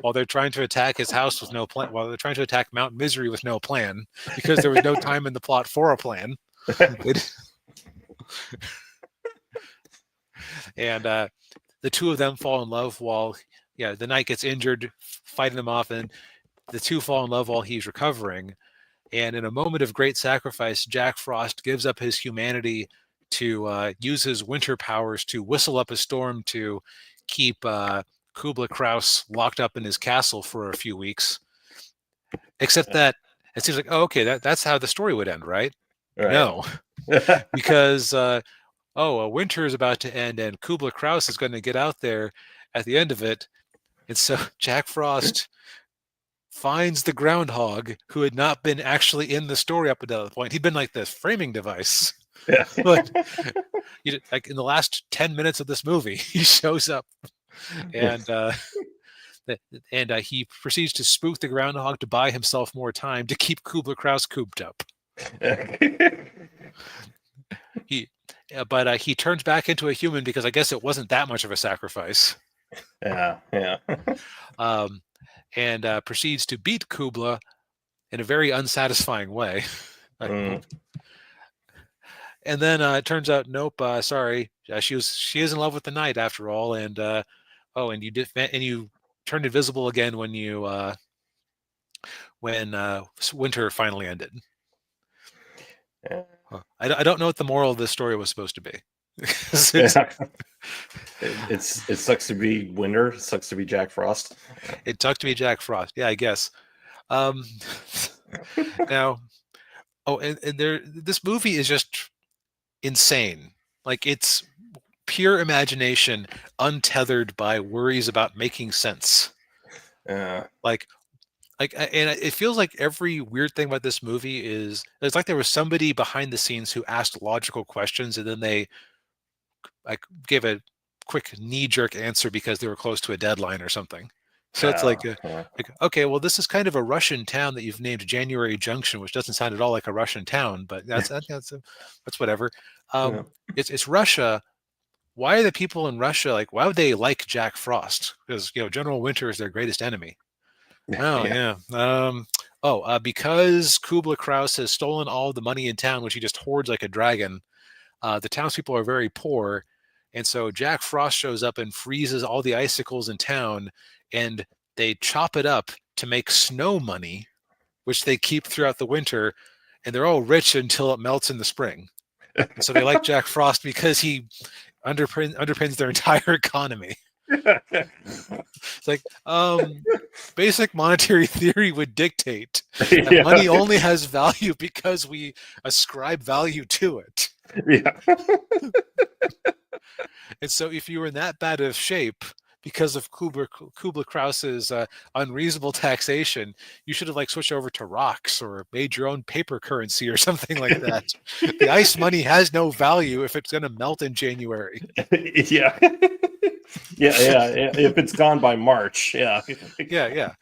While they're trying to attack his house with no plan. While they're trying to attack Mount Misery with no plan, because there was no time in the plot for a plan. And the two of them fall in love while the knight gets injured fighting them off, and the two fall in love while he's recovering. And in a moment of great sacrifice, Jack Frost gives up his humanity to use his winter powers to whistle up a storm to keep Kubla Kraus locked up in his castle for a few weeks. Except that it seems like, oh, okay, that's how the story would end, right? No, because winter is about to end, and Kubla Kraus is going to get out there at the end of it. And so Jack Frost finds the groundhog who had not been actually in the story up until that point. He'd been like the framing device. Yeah. But like in the last 10 minutes of this movie, he shows up and he proceeds to spook the groundhog to buy himself more time to keep Kubla Kraus cooped up. But he turns back into a human because I guess it wasn't that much of a sacrifice. Yeah. And proceeds to beat Kubla in a very unsatisfying way. And then it turns out, nope, sorry, she is in love with the knight after all, and you turned invisible again when winter finally ended. Yeah. I don't know what the moral of this story was supposed to be. It sucks to be winter. It sucks to be Jack Frost. It sucks to be Jack Frost. Yeah, I guess. Now, this movie is just insane. Like, it's pure imagination, untethered by worries about making sense. And it feels like every weird thing about this movie is it's like there was somebody behind the scenes who asked logical questions, and then they gave a quick knee-jerk answer because they were close to a deadline or something. So it's like, okay, well, this is kind of a Russian town that you've named January Junction, which doesn't sound at all like a Russian town, but that's whatever. It's Russia. Why are the people in Russia like? Why would they like Jack Frost? Because General Winter is their greatest enemy. Oh yeah. Because Kubla Kraus has stolen all the money in town, which he just hoards like a dragon. the townspeople are very poor, and so Jack Frost shows up and freezes all the icicles in town, and they chop it up to make snow money, which they keep throughout the winter, and they're all rich until it melts in the spring. And so they like Jack Frost because he underpins their entire economy. It's like basic monetary theory would dictate that Yeah. money only has value because we ascribe value to it. Yeah. And so if you were in that bad of shape because of Kubla Kraus's unreasonable taxation, you should have like switched over to rocks or made your own paper currency or something like that. The ice money has no value if it's going to melt in January. Yeah. Yeah. If it's gone by March, yeah. Yeah.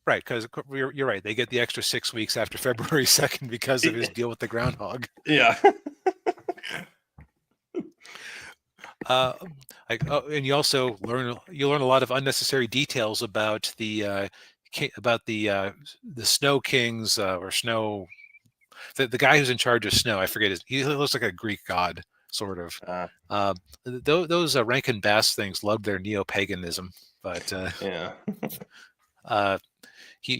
Right, because you're right. They get the extra 6 weeks after February 2nd because of his deal with the groundhog. Yeah. And you also learn a lot of unnecessary details about the Snow Kings or Snow, the guy who's in charge of snow. I forget he looks like a Greek god, sort of. Those Rankin Bass things loved their neo-paganism, but Yeah. you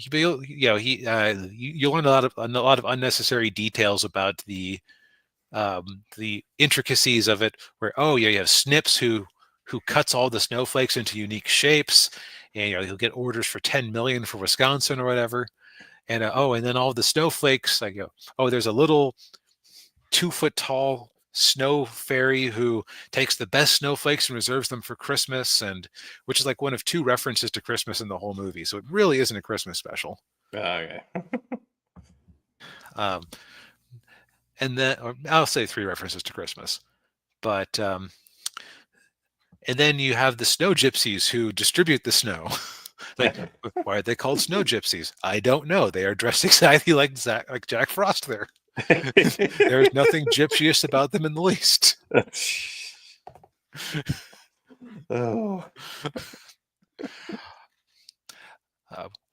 learn a lot of unnecessary details about the intricacies of it, where you have Snips who cuts all the snowflakes into unique shapes, and he'll get orders for 10 million for Wisconsin or whatever, and and then all the snowflakes, there's a little 2-foot tall snow fairy who takes the best snowflakes and reserves them for Christmas, and which is like one of 2 references to Christmas in the whole movie, so it really isn't a Christmas special. Okay. And then, or I'll say 3 references to Christmas, but and then you have the snow gypsies who distribute the snow. Like, why are they called snow gypsies? I don't know. They are dressed exactly like Jack Frost there. There's nothing gypsyish about them in the least. Oh.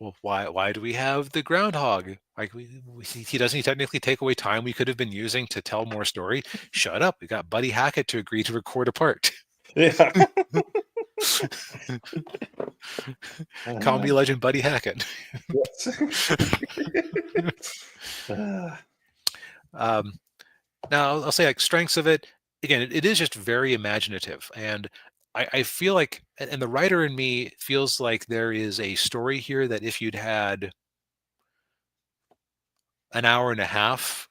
Well, why do we have the groundhog? Like, he doesn't technically take away time we could have been using to tell more story. Shut up. We got Buddy Hackett to agree to record a part. Yeah. Call me legend Buddy Hackett. Now, I'll say, like, strengths of it. Again, it is just very imaginative, and I feel like, and the writer in me feels like there is a story here that if you'd had an hour and a half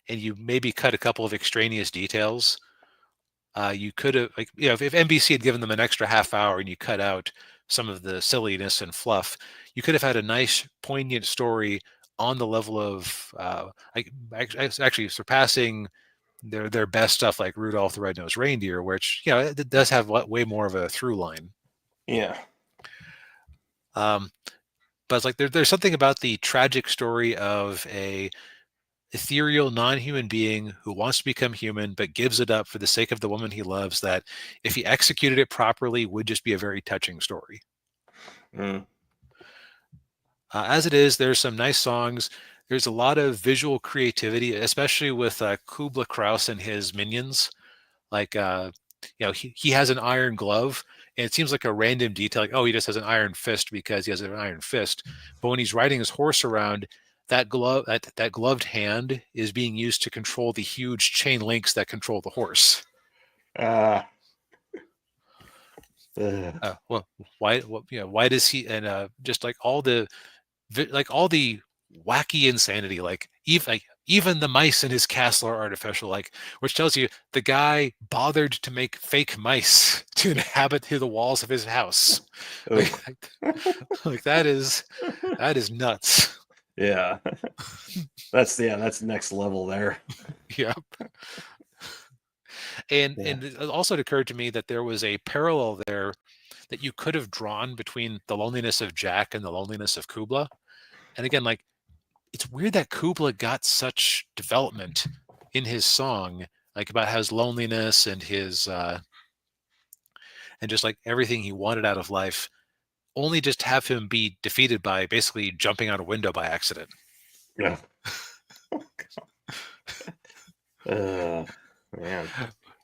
and you maybe cut a couple of extraneous details, you could have, like, if NBC had given them an extra half hour and you cut out some of the silliness and fluff, you could have had a nice, poignant story on the level of actually surpassing their best stuff, like Rudolph the Red-Nosed Reindeer, which it does have way more of a through line. Yeah. But it's like there's something about the tragic story of a ethereal non-human being who wants to become human but gives it up for the sake of the woman he loves, that if he executed it properly would just be a very touching story. As it is, there's some nice songs. There's a lot of visual creativity, especially with Kubla Kraus and his minions. Like, he has an iron glove, and it seems like a random detail. Like, he just has an iron fist because he has an iron fist. But when he's riding his horse around, that gloved hand is being used to control the huge chain links that control the horse. Well, why? Why does he? And just like all the wacky insanity, like even the mice in his castle are artificial, like, which tells you the guy bothered to make fake mice to inhabit through the walls of his house. Like that is nuts. Yeah. That's next level there. Yep. And it also occurred to me that there was a parallel there that you could have drawn between the loneliness of Jack and the loneliness of Kubla. And again, like, it's weird that Kubla got such development in his song, like about his loneliness and his and just like everything he wanted out of life, only just have him be defeated by basically jumping out a window by accident. Yeah. Man.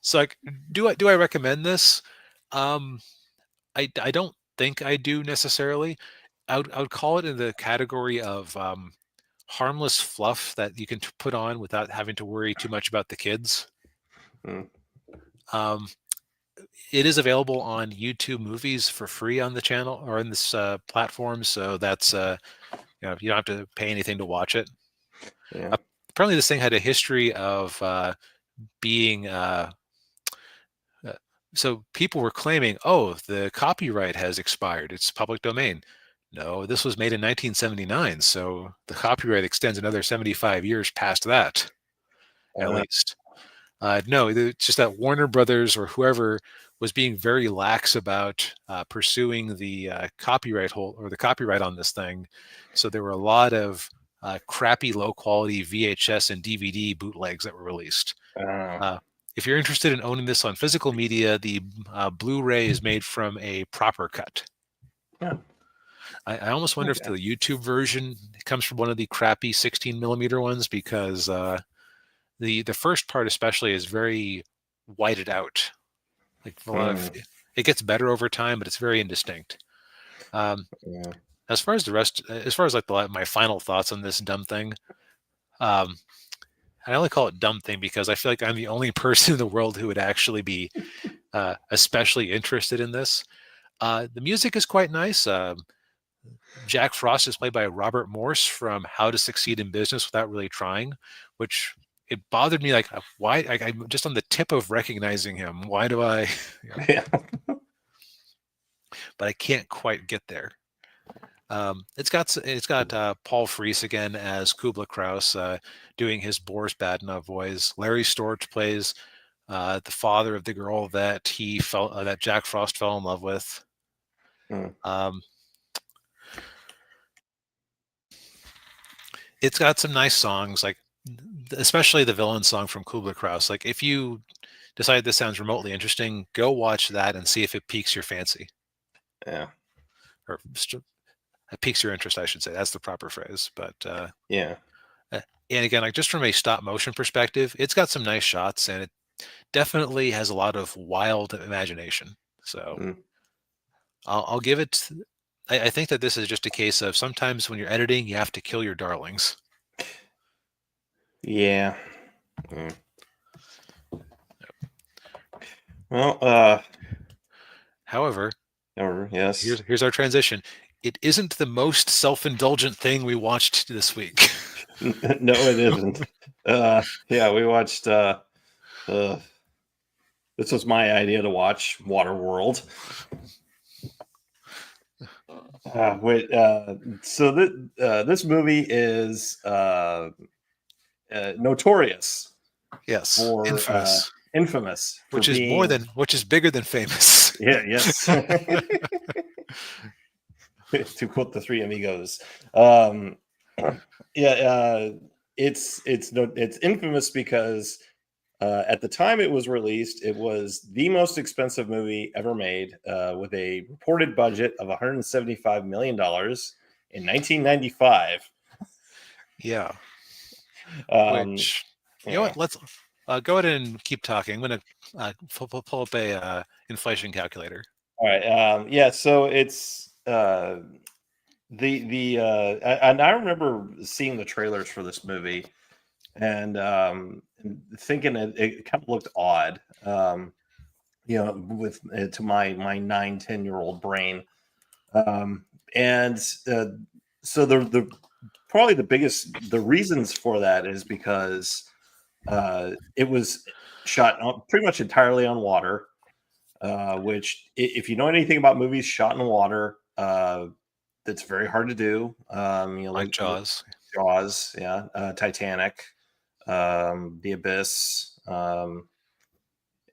So like, do I recommend this? Um, I don't think I do necessarily. I would call it in the category of harmless fluff that you can put on without having to worry too much about the kids. Mm. Um, it is available on YouTube Movies for free on the channel or in this platform, so that's you don't have to pay anything to watch it. Yeah. Apparently, this thing had a history of being uh, so people were claiming, oh, the copyright has expired, it's public domain. No, this was made in 1979, so the copyright extends another 75 years past that, at least. No, it's just that Warner Brothers or whoever was being very lax about pursuing the copyright hold or the copyright on this thing. So there were a lot of crappy, low quality VHS and DVD bootlegs that were released. Uh, Uh, if you're interested in owning this on physical media, the Blu-ray is made from a proper cut. yeah. I almost wonder if Okay. the YouTube version comes from one of the crappy 16 millimeter ones because the first part especially is very whited out. Like a lot of it gets better over time, but it's very indistinct. Um, Yeah. as far as the rest, as far as like my final thoughts on this dumb thing, um, I only call it dumb thing because I feel like I'm the only person in the world who would actually be especially interested in this. The music is quite nice. Jack Frost is played by Robert Morse from How to Succeed in Business Without Really Trying, which it bothered me. Like, why? I'm just on the tip of recognizing him. Why do I? Yeah. But I can't quite get there. It's got Paul Frees again as Kubla Kraus, doing his Boris Badenov voice. Larry Storch plays the father of the girl that Jack Frost fell in love with. Mm. It's got some nice songs, like especially the villain song from Kubla Kraus. Like if you decide this sounds remotely interesting, go watch that and see if it piques your fancy Yeah. or it piques your interest, I should say. That's the proper phrase. But Yeah. and again, like just from a stop motion perspective, it's got some nice shots and it definitely has a lot of wild imagination. So Mm. I'll give it. I think that this is just a case of sometimes when you're editing, you have to kill your darlings. Yeah. Mm. Well, However, yes. here's our transition. It isn't the most self-indulgent thing we watched this week. No, it isn't. Yeah, we watched this was my idea to watch Waterworld. So this movie is notorious Yes, for infamous for which is being bigger than famous. yes. To quote the Three Amigos. Yeah, it's infamous because at the time it was released, it was the most expensive movie ever made, with a reported budget of $175 million in 1995. Yeah. Um, Which, you know yeah. what? Let's go ahead and keep talking. I'm going to pull up a inflation calculator. All right. Yeah. So it's and I remember seeing the trailers for this movie and thinking it kind of looked odd. With to my 9-10 year old brain. Um, and so the probably the reasons for that is because it was shot pretty much entirely on water, which if you know anything about movies shot in water, that's very hard to do. Like Jaws. Jaws, yeah, Titanic, The Abyss,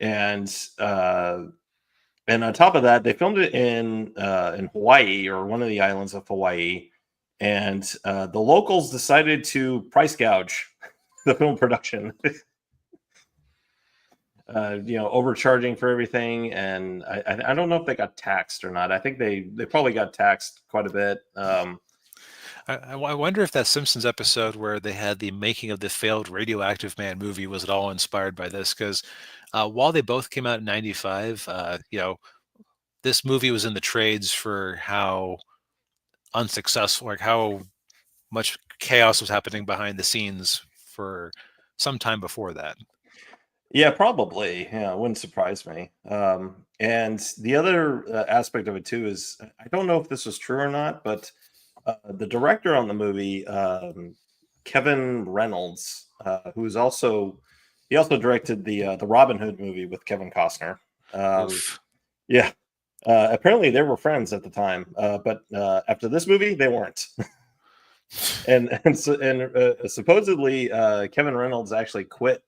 and and on top of that, they filmed it in Hawaii or one of the islands of Hawaii, and the locals decided to price gouge the film production. Overcharging for everything, and I don't know if they got taxed or not. I think they probably got taxed quite a bit. I wonder if that Simpsons episode where they had the making of the failed Radioactive Man movie was at all inspired by this. Because while they both came out in '95, this movie was in the trades for how unsuccessful, like how much chaos was happening behind the scenes for some time before that. Yeah, probably. Yeah, it wouldn't surprise me. And the other aspect of it too is I don't know if this was true or not, but the director on the movie, Kevin Reynolds, who's also he also directed the Robin Hood movie with Kevin Costner. Um, Oof. yeah, apparently they were friends at the time, but after this movie, they weren't. And supposedly Kevin Reynolds actually quit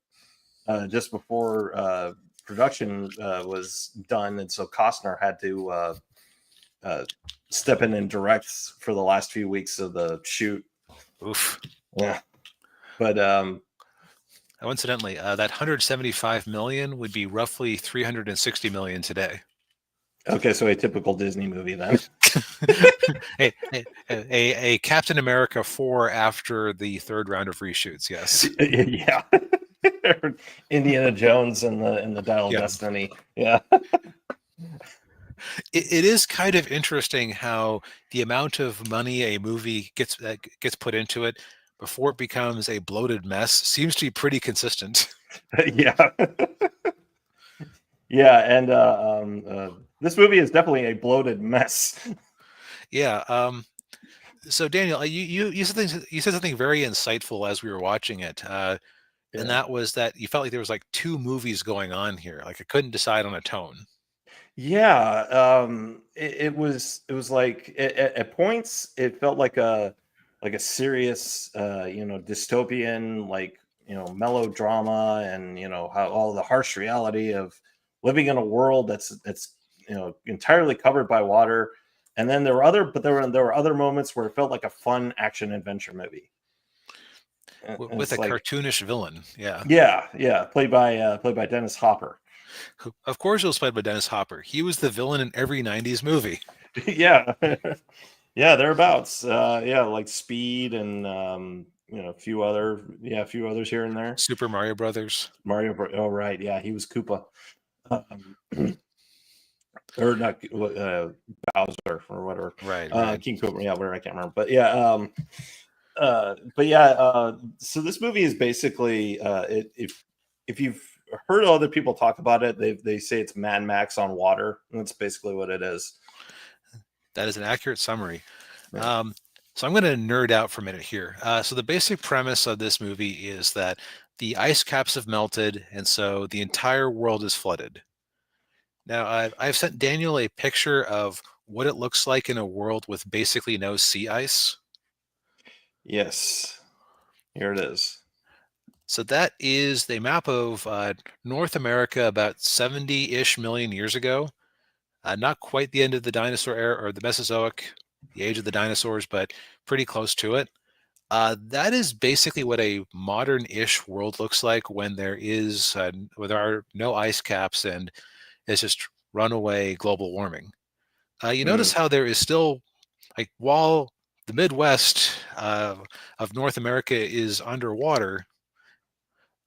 just before production was done, and so Costner had to uh, step in and direct for the last few weeks of the shoot. Oof. Yeah, but Oh, incidentally, that 175 million would be roughly 360 million today. okay, so a typical Disney movie then. A Captain America 4 after the third round of reshoots. Yes. Yeah. Indiana Jones and the Dial of Yeah. Destiny. Yeah. It is kind of interesting how the amount of money a movie gets put into it before it becomes a bloated mess seems to be pretty consistent. Yeah. Yeah, and this movie is definitely a bloated mess. Yeah. So Daniel, you said something very insightful as we were watching it, and Yeah. that was that you felt like there was like two movies going on here. Like I couldn't decide on a tone. Yeah, it was like at points it felt like a serious dystopian, like melodrama, and how all the harsh reality of living in a world that's entirely covered by water. And then there were other moments where it felt like a fun action adventure movie. And With it's a like, cartoonish villain. Yeah. yeah, played by Dennis Hopper. Of course, it was played by Dennis Hopper. He was the villain in every '90s movie. Yeah. Yeah, thereabouts. Yeah, like Speed and a few others here and there. Super Mario Brothers. Oh, right, yeah, he was Koopa, um, or not Bowser or whatever. Right, right. King Koopa, yeah, whatever. I can't remember, but yeah, but yeah. So this movie is basically, if you've heard other people talk about it, they say it's Mad Max on water. And that's basically what it is. That is an accurate summary. Yeah. Um, so I'm going to nerd out for a minute here. So the basic premise of this movie is that the ice caps have melted, and so the entire world is flooded. Now, I've sent Daniel a picture of what it looks like in a world with basically no sea ice. Yes, here it is. So that is the map of North America about 70-ish million years ago. Not quite the end of the dinosaur era or the Mesozoic, the age of the dinosaurs, but pretty close to it. That is basically what a modern-ish world looks like when when there are no ice caps and it's just runaway global warming. You Hmm. notice how there is still, like, while the Midwest of North America is underwater,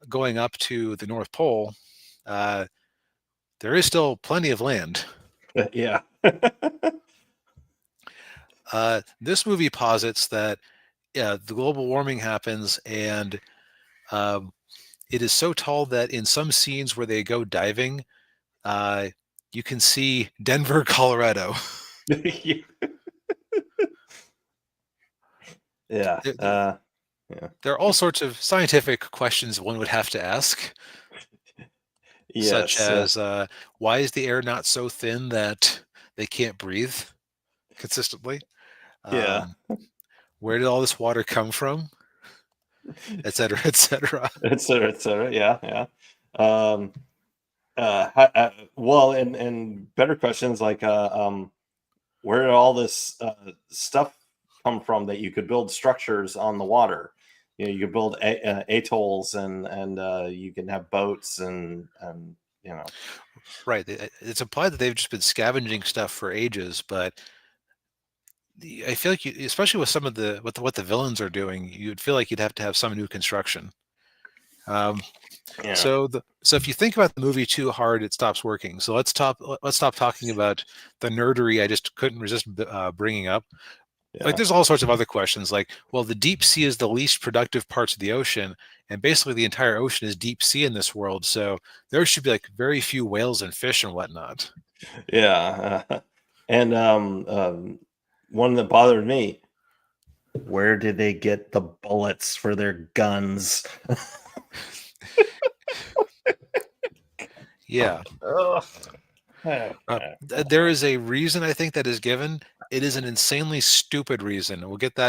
going up to the North Pole, uh, there is still plenty of land. Yeah. This movie posits that the global warming happens, and um, it is so tall that in some scenes where they go diving, uh, you can see Denver, Colorado. Yeah. There, Yeah. there are all sorts of scientific questions one would have to ask, such Yes. as why is the air not so thin that they can't breathe consistently? Yeah. Um, where did all this water come from? Et cetera, et cetera. Et cetera, et cetera. Yeah. Yeah. Um, well, and better questions like, where did all this stuff come from that you could build structures on the water? You could build atolls, and you can have boats, and you know. Right. It's implied that they've just been scavenging stuff for ages, but I feel like especially with some of what the villains are doing, you'd feel like you'd have to have some new construction. Um, Yeah. so if you think about the movie too hard, it stops working. So let's stop talking about the nerdery I just couldn't resist bringing up. Like, Yeah. there's all sorts of other questions. Like, well, the deep sea is the least productive parts of the ocean, and basically the entire ocean is deep sea in this world. So there should be like very few whales and fish and whatnot. Yeah. And one that bothered me, where did they get the bullets for their guns? Yeah. Ugh. There is a reason I think that is given. It is an insanely stupid reason. We'll get to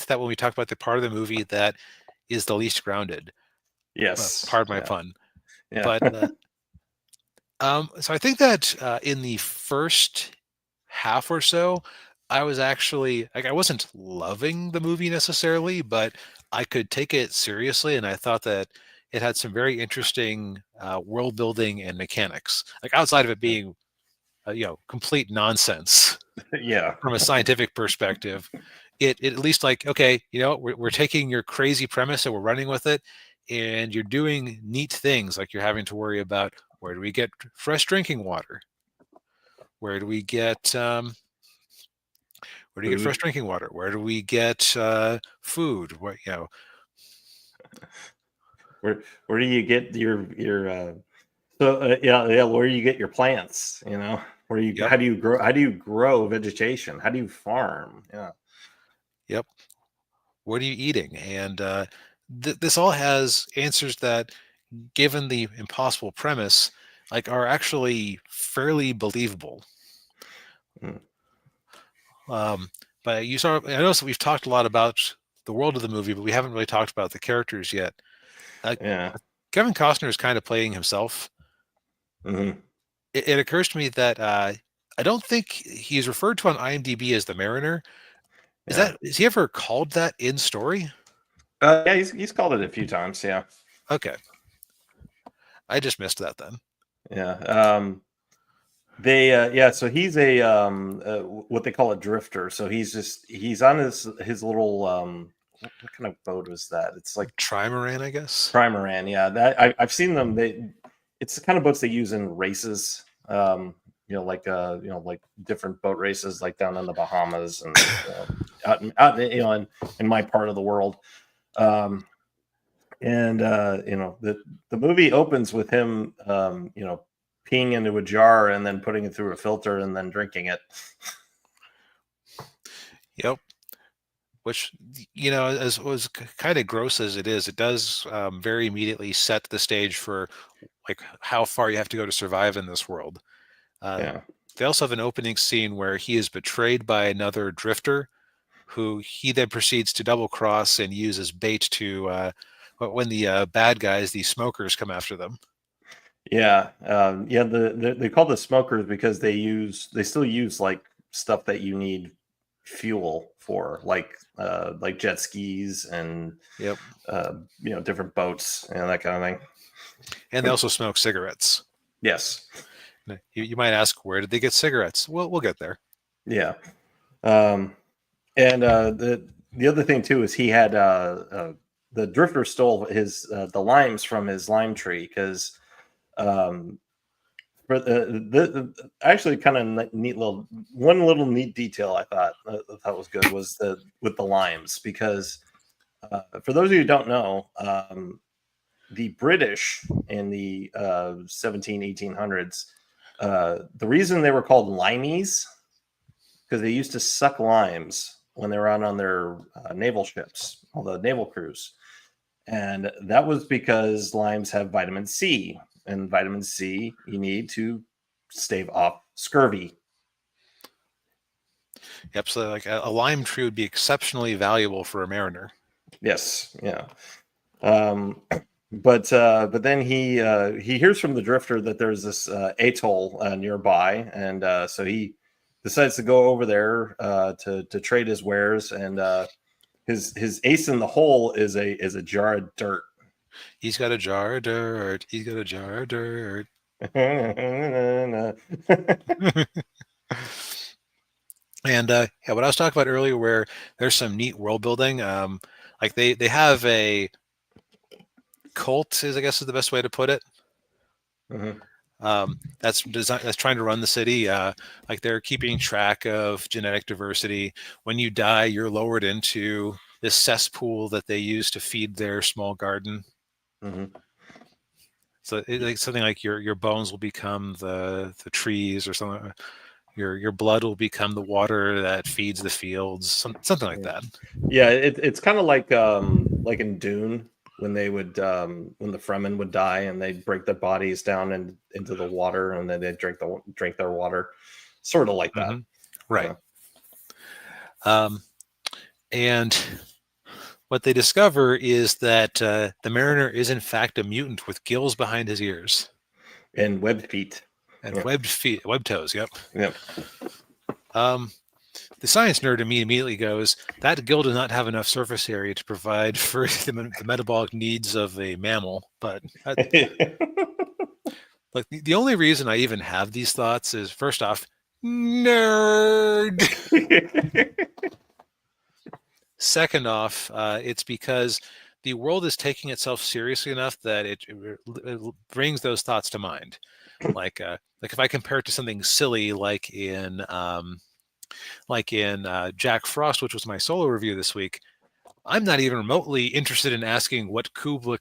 that when we talk about the part of the movie that is the least grounded. Yes. Pardon my Yeah. pun. Yeah. But so I think that in the first half or so, I was actually like, I wasn't loving the movie necessarily, but I could take it seriously, and I thought that it had some very interesting world building and mechanics. Like, outside of it being complete nonsense Yeah. from a scientific perspective, it at least, like, okay, we're taking your crazy premise and we're running with it, and you're doing neat things, like you're having to worry about, where do we get fresh drinking water? Where do we get fresh Food. drinking water? Where do we get food? Where do you get your yeah, where do you get your plants, where you Yep, how do you grow vegetation, how do you farm? Yeah. yep. What are you eating? And this all has answers that, given the impossible premise, like, are actually fairly believable. Mm. Um, but I noticed that we've talked a lot about the world of the movie, but we haven't really talked about the characters yet. Uh, Yeah. Kevin Costner is kind of playing himself. Hmm. It occurs to me that I don't think he's referred to on IMDb as the Mariner. Yeah. Is he ever called that in story? Yeah, he's called it a few times. Yeah. Okay, I just missed that then. Yeah. Yeah, so he's a what they call a drifter. So he's on his little what kind of boat is that? It's like Trimaran, I guess. trimaran. Yeah, that I've seen them. It's the kind of boats they use in races. Like different boat races, like down in the Bahamas and in my part of the world. Um, and the movie opens with him, peeing into a jar and then putting it through a filter and then drinking it. Yep. Which, as was kind of gross as it is, it does very immediately set the stage for, like, how far you have to go to survive in this world. Uh, Yeah. they also have an opening scene where he is betrayed by another drifter, who he then proceeds to double cross and use as bait to when the bad guys, the smokers, come after them. Yeah. Yeah. They call the smokers because they still use like stuff that you need fuel for, like jet skis and Yep. different boats and that kind of thing. And they also smoke cigarettes. Yes. You might ask, where did they get cigarettes? Well, we'll get there. Yeah. Um, and the other thing too is he had the drifter stole his the limes from his lime tree because um, for actually kind of neat little neat detail I thought was good was the with the limes because for those of you who don't know, the British in the 1800s, the reason they were called limeys because they used to suck limes when they were out on their naval ships, all the naval crews. And that was because limes have vitamin C, and vitamin C you need to stave off scurvy. Yep. So, like, a lime tree would be exceptionally valuable for a mariner. Yes, yeah. Um, but then he hears from the drifter that there's this atoll nearby, and so he decides to go over there to trade his wares. And his ace in the hole is a jar of dirt. He's got a jar of dirt. He's got a jar of dirt. And yeah, what I was talking about earlier, where there's some neat world building. Like they have a cult, I guess is the best way to put it. Mhm. That's trying to run the city. Like they're keeping track of genetic diversity. When you die, you're lowered into this cesspool that they use to feed their small garden. Mhm. So like something like your bones will become the trees, or something. Your blood will become the water that feeds the fields. Something like Yeah. that. Yeah, it's kind of like in Dune when they would when the Fremen would die and they'd break their bodies down into the water and then they drink their water, sort of like that. Hmm. Right. Yeah. Um, and what they discover is that the mariner is in fact a mutant with gills behind his ears And web feet. and Yeah. webbed feet, webbed toes. Yep. Yeah. Um, the science nerd in me immediately goes, that gill does not have enough surface area to provide for the metabolic needs of a mammal. But like the only reason I even have these thoughts is, first off, nerd. Second off, it's because the world is taking itself seriously enough that it brings those thoughts to mind. Like if I compare it to something silly, like in Jack Frost, which was my solo review this week, I'm not even remotely interested in asking what Kubla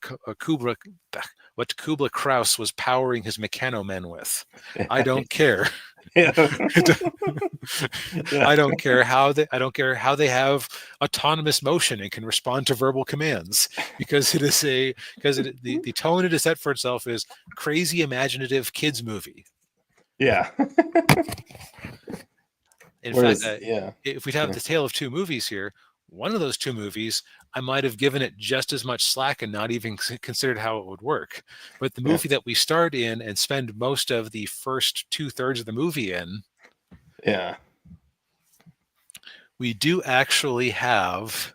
Kraus was powering his Mechanomen with. I don't care. Yeah. I don't care how they have autonomous motion and can respond to verbal commands, because the tone it is set for itself is crazy imaginative kids movie. Yeah. In fact, Whereas, yeah. if we'd have the tale of two movies here, one of those two movies, I might have given it just as much slack and not even considered how it would work. But the Yeah. movie that we start in and spend most of the first 2/3 of the movie in, Yeah. we do actually have.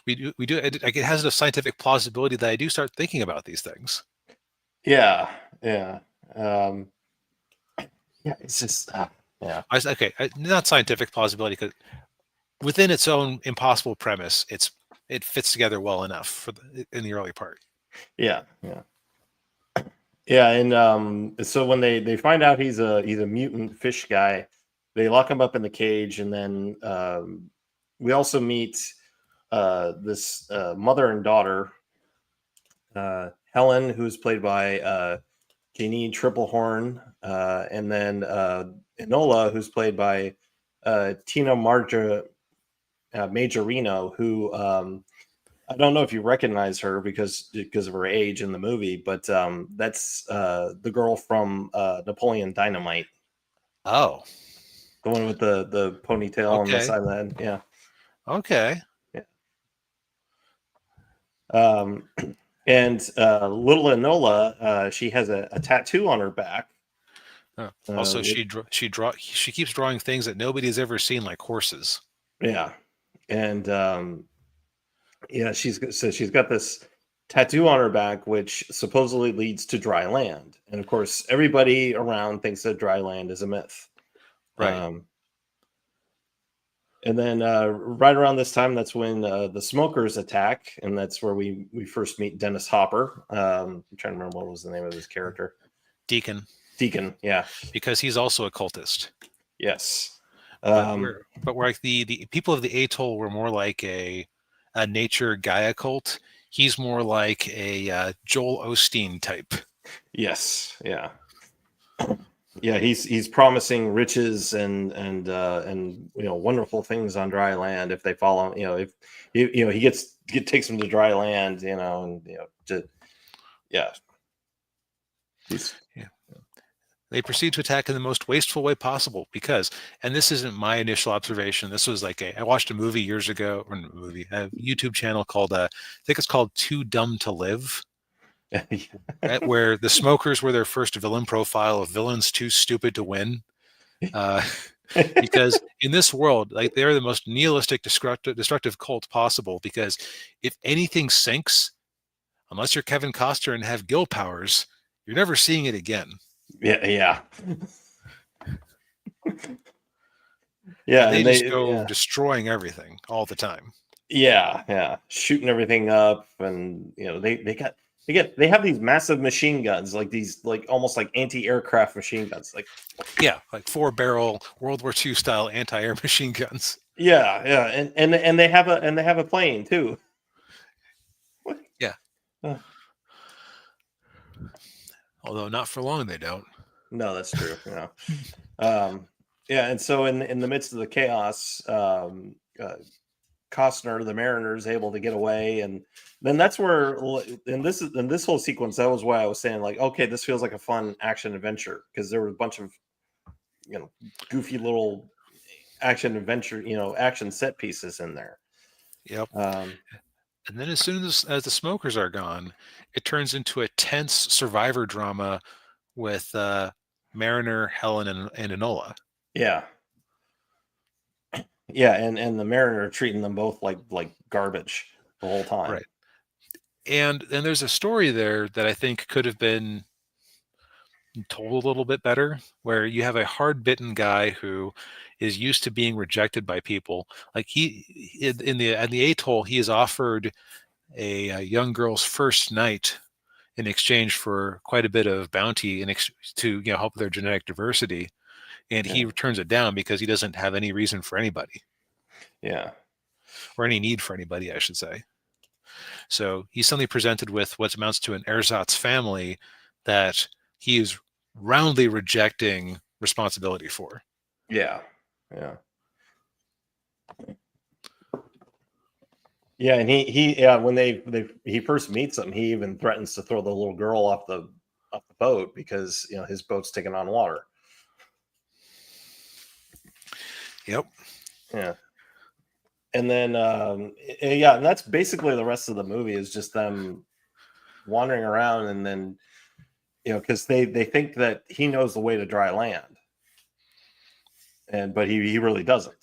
We do. It has a scientific plausibility that I do start thinking about these things. Yeah. Yeah. Um, yeah. It's just, yeah. Okay, not scientific plausibility, because within its own impossible premise, it fits together well enough in the early part. Yeah. Yeah. Yeah, and so when they find out he's a mutant fish guy, they lock him up in the cage, and then we also meet this mother and daughter, Helen, who's played by Jeannie Triplehorn, and then Enola, who's played by Tina Majorino, who I don't know if you recognize her because of her age in the movie, but that's the girl from Napoleon Dynamite, Oh, the one with the ponytail on the okay, side of the head. Yeah, okay. yeah. Um, and little Enola, she has a tattoo on her back. Also, With, she keeps drawing things that nobody has ever seen, like horses. yeah, and yeah, she's got this tattoo on her back, which supposedly leads to dry land, and of course, everybody around thinks that dry land is a myth. Right. And then right around this time, that's when the smokers attack, and that's where we first meet Dennis Hopper. I'm trying to remember what was the name of his character. Deacon, Deacon, yeah, because he's also a cultist. yes, We're like the people of the atoll were more like a nature Gaia cult. He's more like a Joel Osteen type. yes, yeah, yeah. He's promising riches and wonderful things on dry land if they follow. If he takes them to dry land, and yeah. Yeah. They proceed to attack in the most wasteful way possible because, and this isn't my initial observation. This was like I watched a movie years ago, or a YouTube channel called, I think it's called Too Dumb to Live, where the smokers were their first villain profile of villains too stupid to win. Because in this world, like they're the most nihilistic, destructive cult possible. Because if anything sinks, unless you're Kevin Costner and have gill powers, you're never seeing it again. Yeah, yeah. Yeah, They and just they go yeah. destroying everything all the time. Yeah, shooting everything up, and they have these massive machine guns, like these like almost like anti-aircraft machine guns. Like Yeah, like 4-barrel World War II style anti-air machine guns. yeah, and they have a plane too. What? Yeah, Uh, although not for long they don't. no, that's true. Um, yeah, and so in the midst of the chaos, Costner, the Mariner, is able to get away, and then that's where, in this whole sequence, that was why I was saying like, okay, this feels like a fun action adventure because there were a bunch of goofy little action adventure, action set pieces in there. Yep. Um, And then as soon as the smokers are gone, it turns into a tense survivor drama with Mariner, Helen, and Enola. yeah, yeah, and the Mariner treating them both like garbage the whole time. Right. And there's a story there that I think could have been told a little bit better, where you have a hard-bitten guy who is used to being rejected by people. Like in the atoll, he is offered a young girl's first night in exchange for quite a bit of bounty to help their genetic diversity, and Yeah, he turns it down because he doesn't have any reason for anybody, yeah, or any need for anybody, I should say. So he's suddenly presented with what amounts to an ersatz family that he is roundly rejecting responsibility for. yeah, yeah. Yeah, and yeah, when he first meets them, he even threatens to throw the little girl off the boat because his boat's taking on water. Yep. Yeah, and then yeah, and that's basically the rest of the movie is just them wandering around, and then because they think that he knows the way to dry land, but he really doesn't.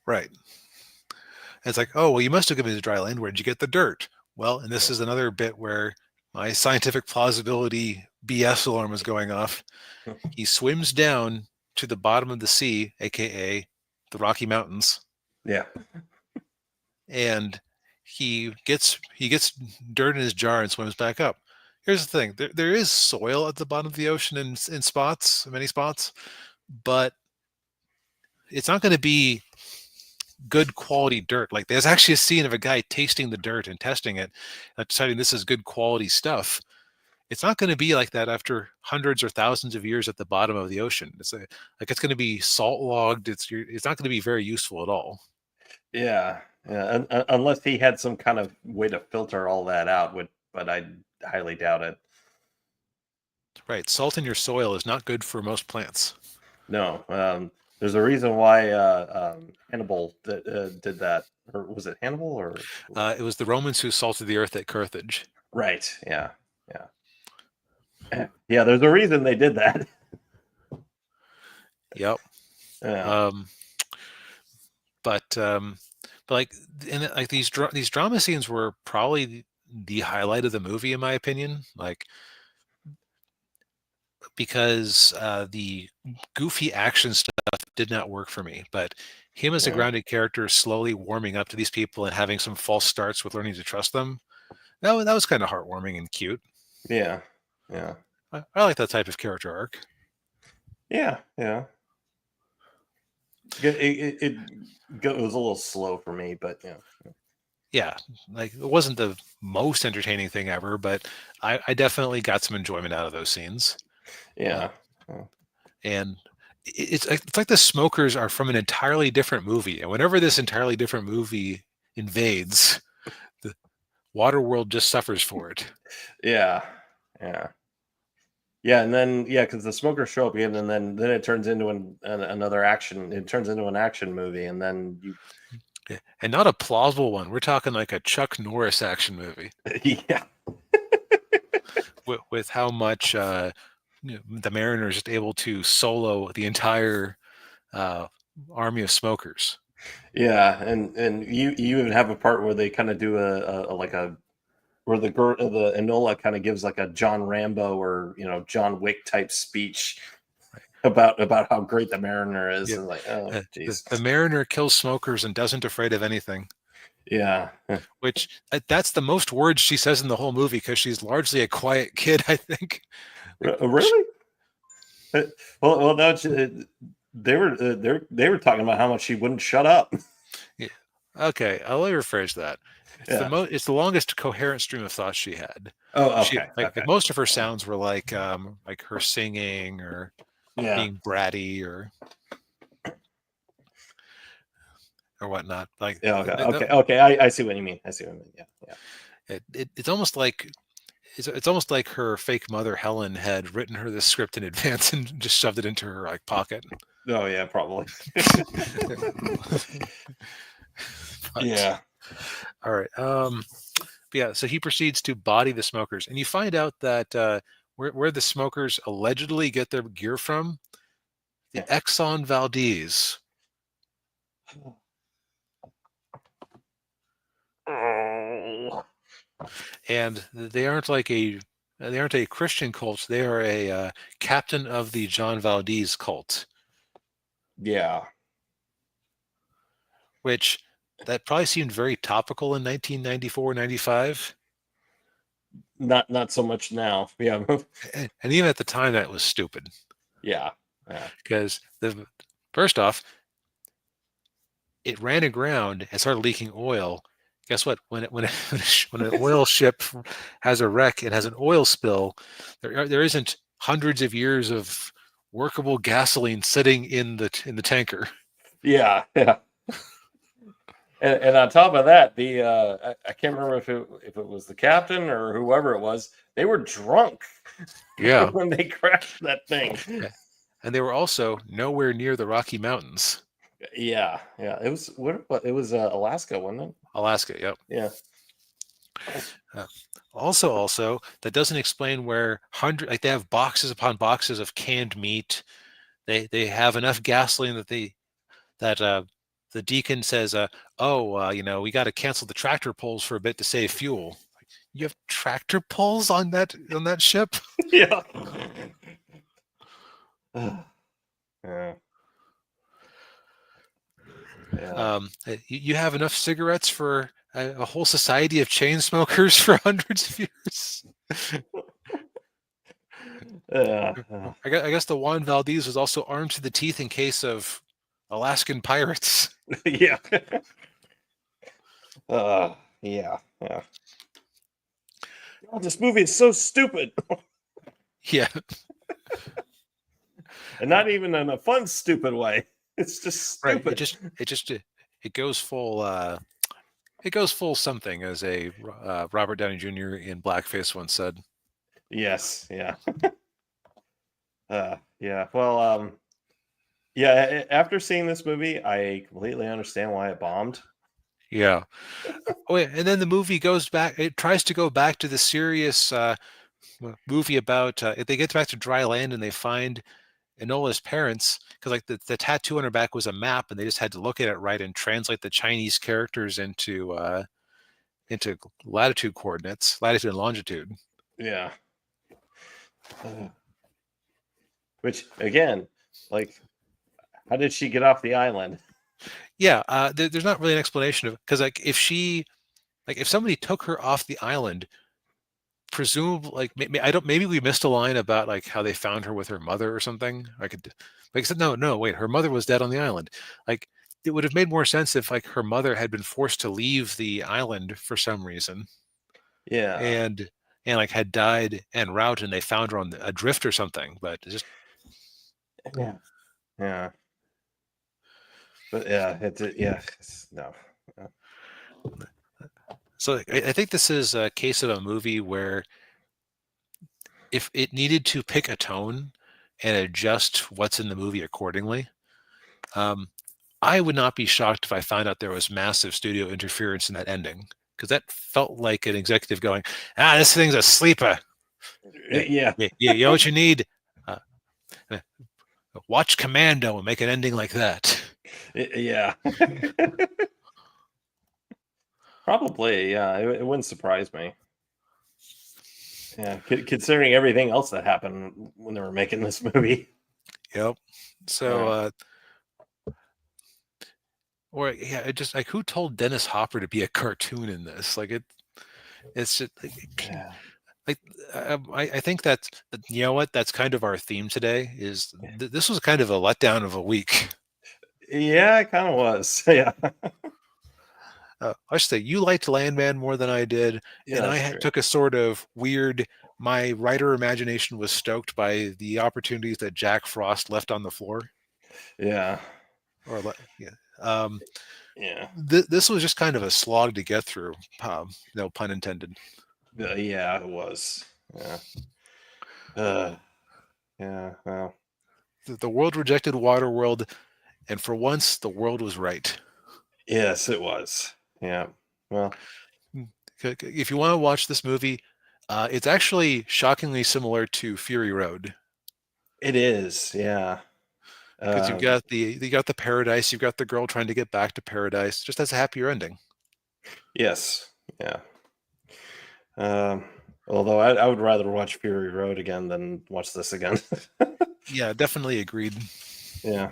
Right. And it's like, oh, well, you must have given me the dry land. Where'd you get the dirt? Well, and this Yeah, is another bit where my scientific plausibility BS alarm is going off. He swims down to the bottom of the sea, aka the Rocky Mountains, yeah, and he gets dirt in his jar and swims back up. Here's the thing: there is soil at the bottom of the ocean in spots, many spots, but it's not going to be good quality dirt. Like there's actually a scene of a guy tasting the dirt and testing it, deciding this is good quality stuff. It's not going to be like that after hundreds or thousands of years at the bottom of the ocean. It's going to be salt logged. It's not going to be very useful at all. yeah, yeah. Unless he had some kind of way to filter all that out, but I highly doubt it. Right. Salt in your soil is not good for most plants. No, there's a reason why Hannibal did that, or was it Hannibal or It was the Romans who salted the earth at Carthage. right? Yeah, yeah, yeah. There's a reason they did that. Yep. Yeah, Um, but like, and like these drama scenes were probably the highlight of the movie, in my opinion. Like, because the goofy action stuff did not work for me, but him as a yeah, grounded character slowly warming up to these people and having some false starts with learning to trust them, that was kind of heartwarming and cute. yeah, yeah, I like that type of character arc. yeah. It was a little slow for me, but yeah, Yeah, like it wasn't the most entertaining thing ever, but I definitely got some enjoyment out of those scenes. Uh, yeah, yeah, and it's like the smokers are from an entirely different movie, and whenever this entirely different movie invades, the Waterworld just suffers for it. yeah, yeah. Yeah, and then because the smokers show up again, and then it turns into another action. It turns into an action movie, and then you, Yeah, and not a plausible one. We're talking like a Chuck Norris action movie yeah, with how much the Mariner is just able to solo the entire uh, army of smokers. yeah, and you even have a part where they kind of do a like a where the Enola kind of gives like a John Rambo or John Wick type speech. about how great the Mariner is, Yeah. and like, oh, jeez. The Mariner kills smokers and doesn't afraid of anything. Yeah. Which that's the most words she says in the whole movie because she's largely a quiet kid, I think. Really? Well, no, they were talking about how much she wouldn't shut up. Yeah. Okay, I'll rephrase that. It's the longest coherent stream of thoughts she had. Oh, She okay. like most of her sounds were like her singing or being bratty or whatnot. Like okay. I see what you mean. Yeah. It's almost like it's almost like her fake mother Helen had written her this script in advance and just shoved it into her pocket. Oh yeah, probably. Yeah. All right. Yeah. So he proceeds to body the smokers, and you find out that where the smokers allegedly get their gear from, the Exxon Valdez. Oh. And they aren't a Christian cult. They are a captain of the John Valdez cult. Yeah. Which that probably seemed very topical in 1994, 95. Not so much now. Yeah. And even at the time, that was stupid. Yeah. Because first off, it ran aground and started leaking oil. Guess what? When an oil ship has a wreck and has an oil spill, there isn't hundreds of years of workable gasoline sitting in the tanker. Yeah. And on top of that, I can't remember if it was the captain or whoever it was. They were drunk. Yeah. When they crashed that thing. Yeah. And they were also nowhere near the Rocky Mountains. Yeah. It was it was Alaska, wasn't it? Alaska. Yep. Yeah. Also, that doesn't explain where they have boxes upon boxes of canned meat. They have enough gasoline that the deacon says, we got to cancel the tractor pulls for a bit to save fuel. You have tractor pulls on that ship? Yeah. Yeah. You have enough cigarettes for a whole society of chain smokers for hundreds of years. I guess the Juan Valdez was also armed to the teeth in case of Alaskan pirates. Yeah. Yeah. Oh, this movie is so stupid. Yeah. And not even in a fun, stupid way. It's just stupid. Right. It goes full. It goes full something, as a Robert Downey Jr. in blackface once said. Yes. Yeah. Yeah. Well. Yeah. After seeing this movie, I completely understand why it bombed. Yeah. Oh, yeah. And then the movie goes back. It tries to go back to the serious movie about. They get back to dry land and they find Enola's parents, because the tattoo on her back was a map, and they just had to look at it right and translate the Chinese characters into latitude coordinates, latitude and longitude. Yeah. Which again, how did she get off the island? Yeah, there's not really an explanation of, because if somebody took her off the island, presumably maybe we missed a line about how they found her with her mother or something. I said no, wait, her mother was dead on the island. It would have made more sense if her mother had been forced to leave the island for some reason. Yeah. And had died en route and they found her on a drift or something, but just yeah. But no. So I think this is a case of a movie where if it needed to pick a tone and adjust what's in the movie accordingly, I would not be shocked if I found out there was massive studio interference in that ending, because that felt like an executive going, this thing's a sleeper. Yeah. You know what you need? Watch Commando and make an ending like that. Yeah. Probably, yeah. It wouldn't surprise me. Yeah, considering everything else that happened when they were making this movie. Yep. So, Yeah. or yeah, it just like who told Dennis Hopper to be a cartoon in this? Like it's just like, Yeah. like I think that's you know what that's kind of our theme today is this was kind of a letdown of a week. Yeah, it kind of was. Yeah. I should say you liked Landman more than I did, Yeah, and I that's true. took a sort of weird. My writer imagination was stoked by the opportunities that Jack Frost left on the floor, Yeah. yeah. Um, Yeah. this was just kind of a slog to get through. No pun intended. Yeah, it was. Yeah. Uh, yeah. Well, The world rejected Waterworld, and for once, the world was right. yes, it was. Yeah. Well, Mm. If you want to watch this movie, it's actually shockingly similar to Fury Road it is. Yeah. because you've Uh, got you got the paradise, you've got the girl trying to get back to paradise, just has a happier ending. yes. Yeah. Um, although I would rather watch Fury Road again than watch this again. Yeah, definitely agreed. Yeah.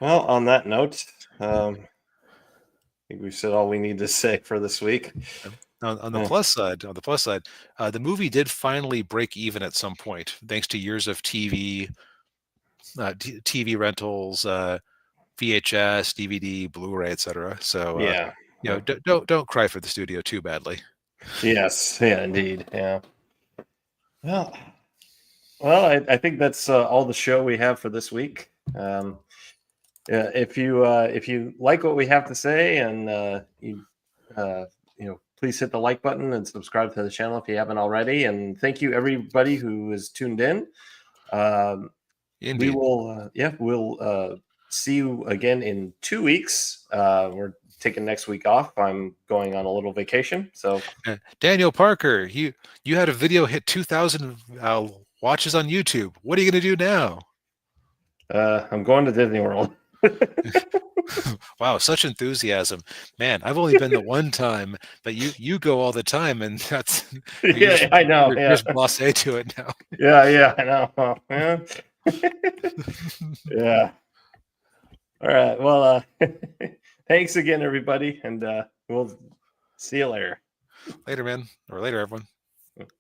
Well, on that note, I think we've said all we need to say for this week. On the Yeah. plus side, the movie did finally break even at some point, thanks to years of TV rentals, VHS, DVD, Blu-ray, etc. So, Yeah. Yeah. don't cry for the studio too badly. Yes. Yeah. Indeed. Yeah. Well. Well, I think that's all the show we have for this week. Yeah, if you like what we have to say and uh, please hit the like button and subscribe to the channel if you haven't already. And thank you everybody who is tuned in. Um, we Indeed. will we'll see you again in 2 weeks. We're taking next week off. I'm going on a little vacation, so Daniel Parker, you had a video hit 2,000 watches on YouTube. What are you going to do now? I'm going to Disney World. Wow, such enthusiasm, man! I've only been the one time, but you go all the time, and that's Yeah, I know. you're Yeah, just blasé to it now. yeah, I know. Well, yeah. Yeah. All right. Well, thanks again, everybody, and we'll see you later. Later, man, or later, everyone.